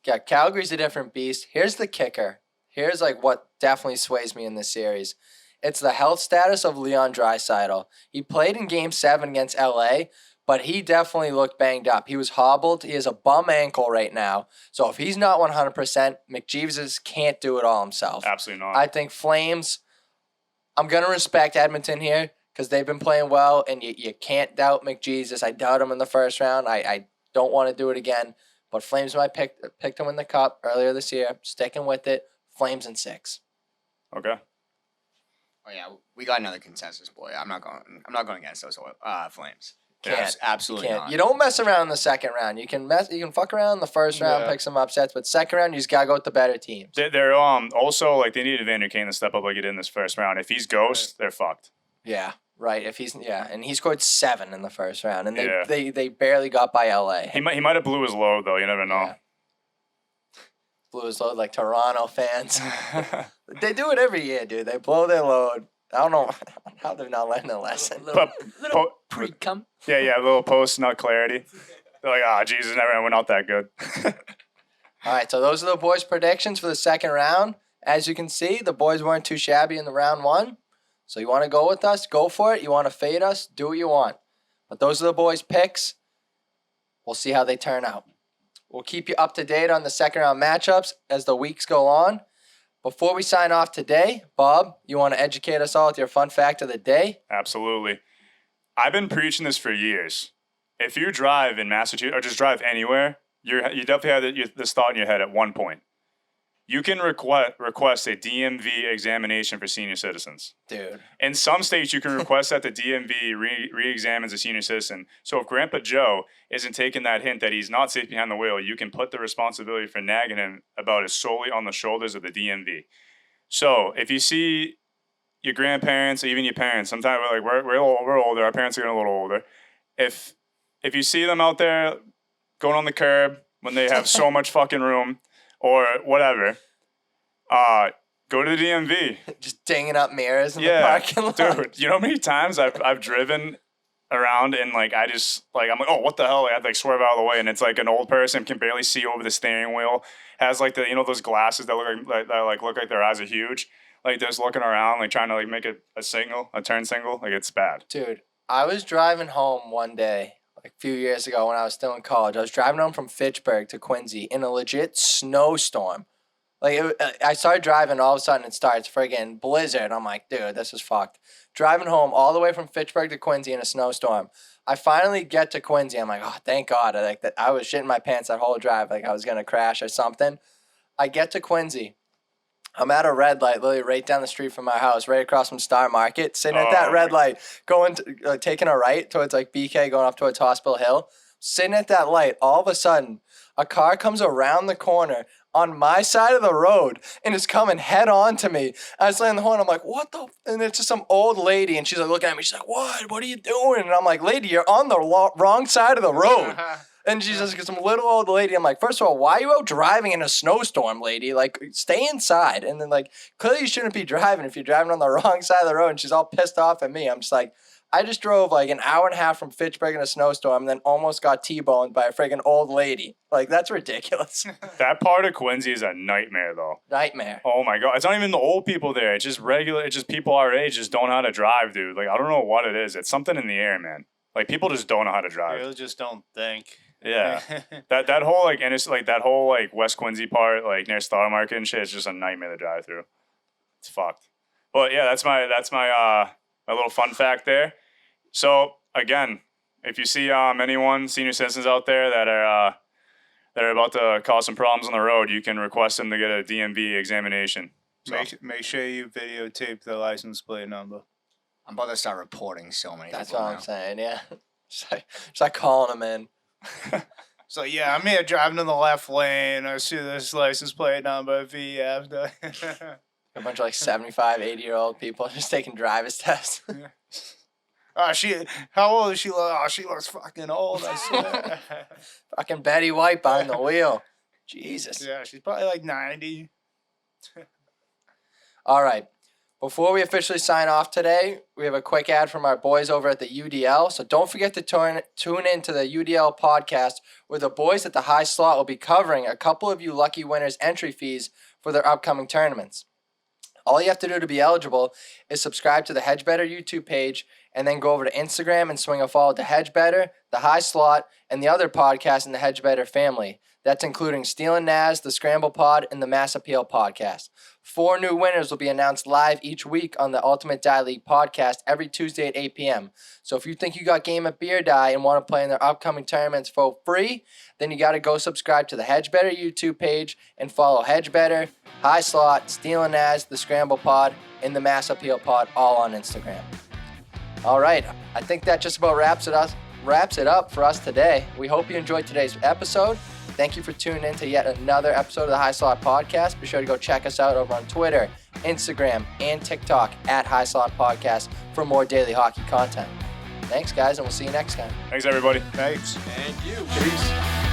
yeah, Calgary's a different beast. Here's the kicker. Here's like what definitely sways me in this series. It's the health status of Leon Draisaitl. He played in Game 7 against LA, but he definitely looked banged up. He was hobbled. He has a bum ankle right now. So if he's not 100%, McJesus can't do it all himself. Absolutely not. I think Flames, I'm going to respect Edmonton here because they've been playing well, and you can't doubt McJesus. I doubt him in the first round. I don't want to do it again. But Flames might picked him in the cup earlier this year. Sticking with it. Flames in 6. Okay. Oh yeah, we got another consensus, boy. I'm not going against those Flames. Can't. Yes, absolutely Can't. not. You don't mess around in the second round. You can fuck around in the first round, pick some upsets, but second round you just gotta go with the better teams. They're also like they need Evander Kane to step up like he did in this first round. If he's ghost, they're fucked. Yeah, right. And he scored 7 in the first round, and they barely got by LA. He might have blew his load though. You never know. Yeah. Blew his load like Toronto fans. They do it every year, dude. They blow their load. I don't know how they're not learning a lesson. Little pre-cum. Yeah, a little post-nut clarity. They're like, Jesus, never went out that good. All right, so those are the boys' predictions for the second round. As you can see, the boys weren't too shabby in the round 1. So you want to go with us? Go for it. You want to fade us? Do what you want. But those are the boys' picks. We'll see how they turn out. We'll keep you up to date on the second round matchups as the weeks go on. Before we sign off today, Bob, you want to educate us all with your fun fact of the day? Absolutely. I've been preaching this for years. If you drive in Massachusetts or just drive anywhere, you definitely have this thought in your head at one point. You can request a DMV examination for senior citizens. Dude. In some states, you can request that the DMV re-examines a senior citizen. So if Grandpa Joe isn't taking that hint that he's not safe behind the wheel, you can put the responsibility for nagging him about it solely on the shoulders of the DMV. So if you see your grandparents, or even your parents, sometimes we're older, our parents are getting a little older. If you see them out there going on the curb when they have so much fucking room, or whatever, go to the DMV. Just dinging up mirrors in the parking lot. Dude, you know how many times I've driven around and I'm like, oh, what the hell? I had to swerve out of the way, and it's like an old person can barely see over the steering wheel, has like those glasses that look like their eyes are huge, like just looking around, like trying to make a turn signal. Like it's bad. Dude, I was driving home one day, a few years ago when I was still in college. I was driving home from Pittsburgh to Quincy in a legit snowstorm. I started driving, all of a sudden it starts friggin' blizzard. I'm like, dude, this is fucked. Driving home all the way from Pittsburgh to Quincy in a snowstorm. I finally get to Quincy. I'm like, oh, thank God. I was shitting my pants that whole drive, like I was going to crash or something. I get to Quincy. I'm at a red light, literally right down the street from my house, right across from Star Market, sitting at that red light, taking a right towards BK, going up towards Hospital Hill. Sitting at that light, all of a sudden, a car comes around the corner on my side of the road and is coming head on to me. I was laying the horn. I'm like, what the? And it's just some old lady, and she's looking at me. She's like, what? What are you doing? And I'm like, lady, you're on the wrong side of the road. And she's just some little old lady. I'm like, first of all, why are you out driving in a snowstorm, lady? Stay inside. And then, clearly you shouldn't be driving if you're driving on the wrong side of the road. And she's all pissed off at me. I'm just like, I just drove an hour and a half from Pittsburgh in a snowstorm and then almost got T-boned by a friggin' old lady. That's ridiculous. That part of Quincy is a nightmare, though. Nightmare. Oh, my God. It's not even the old people there. It's just people our age just don't know how to drive, dude. I don't know what it is. It's something in the air, man. People just don't know how to drive. They just don't think. Yeah. that whole, and it's that whole, West Quincy part, near Star Market and shit, it's just a nightmare to drive through. It's fucked. But, yeah, that's my my little fun fact there. So, again, if you see anyone, senior citizens out there that are about to cause some problems on the road, you can request them to get a DMV examination. So Make sure you videotape the license plate number. I'm about to start reporting so many That's people what now. I'm saying. Yeah. Just like calling them in. So yeah, I'm here driving in the left lane. I see this license plate number VF. A bunch of like 75, 80-year-old people just taking driver's tests. How old is she? Oh, she looks fucking old. I swear. Fucking Betty White behind the wheel. Jesus. Yeah, she's probably like 90. All right. Before we officially sign off today, we have a quick ad from our boys over at the UDL. So don't forget to tune in to the UDL podcast where the boys at the High Slot will be covering a couple of you lucky winners' entry fees for their upcoming tournaments. All you have to do to be eligible is subscribe to the Hedge Better YouTube page and then go over to Instagram and swing a follow to Hedge Better, the High Slot, and the other podcasts in the Hedge Better family. That's including Steel and Naz, the Scramble Pod, and the Mass Appeal podcast. 4 new winners will be announced live each week on the Ultimate Die League podcast every Tuesday at 8 p.m. So if you think you got game at Beer Die and want to play in their upcoming tournaments for free, then you got to go subscribe to the Hedge Better YouTube page and follow Hedge Better, High Slot, Steel and Naz, the Scramble Pod, and the Mass Appeal Pod all on Instagram. All right, I think that just about wraps it up for us today. We hope you enjoyed today's episode. Thank you for tuning in to yet another episode of the High Slot Podcast. Be sure to go check us out over on Twitter, Instagram, and TikTok at High Slot Podcast for more daily hockey content. Thanks, guys, and we'll see you next time. Thanks, everybody. Thanks. Thank you. Peace.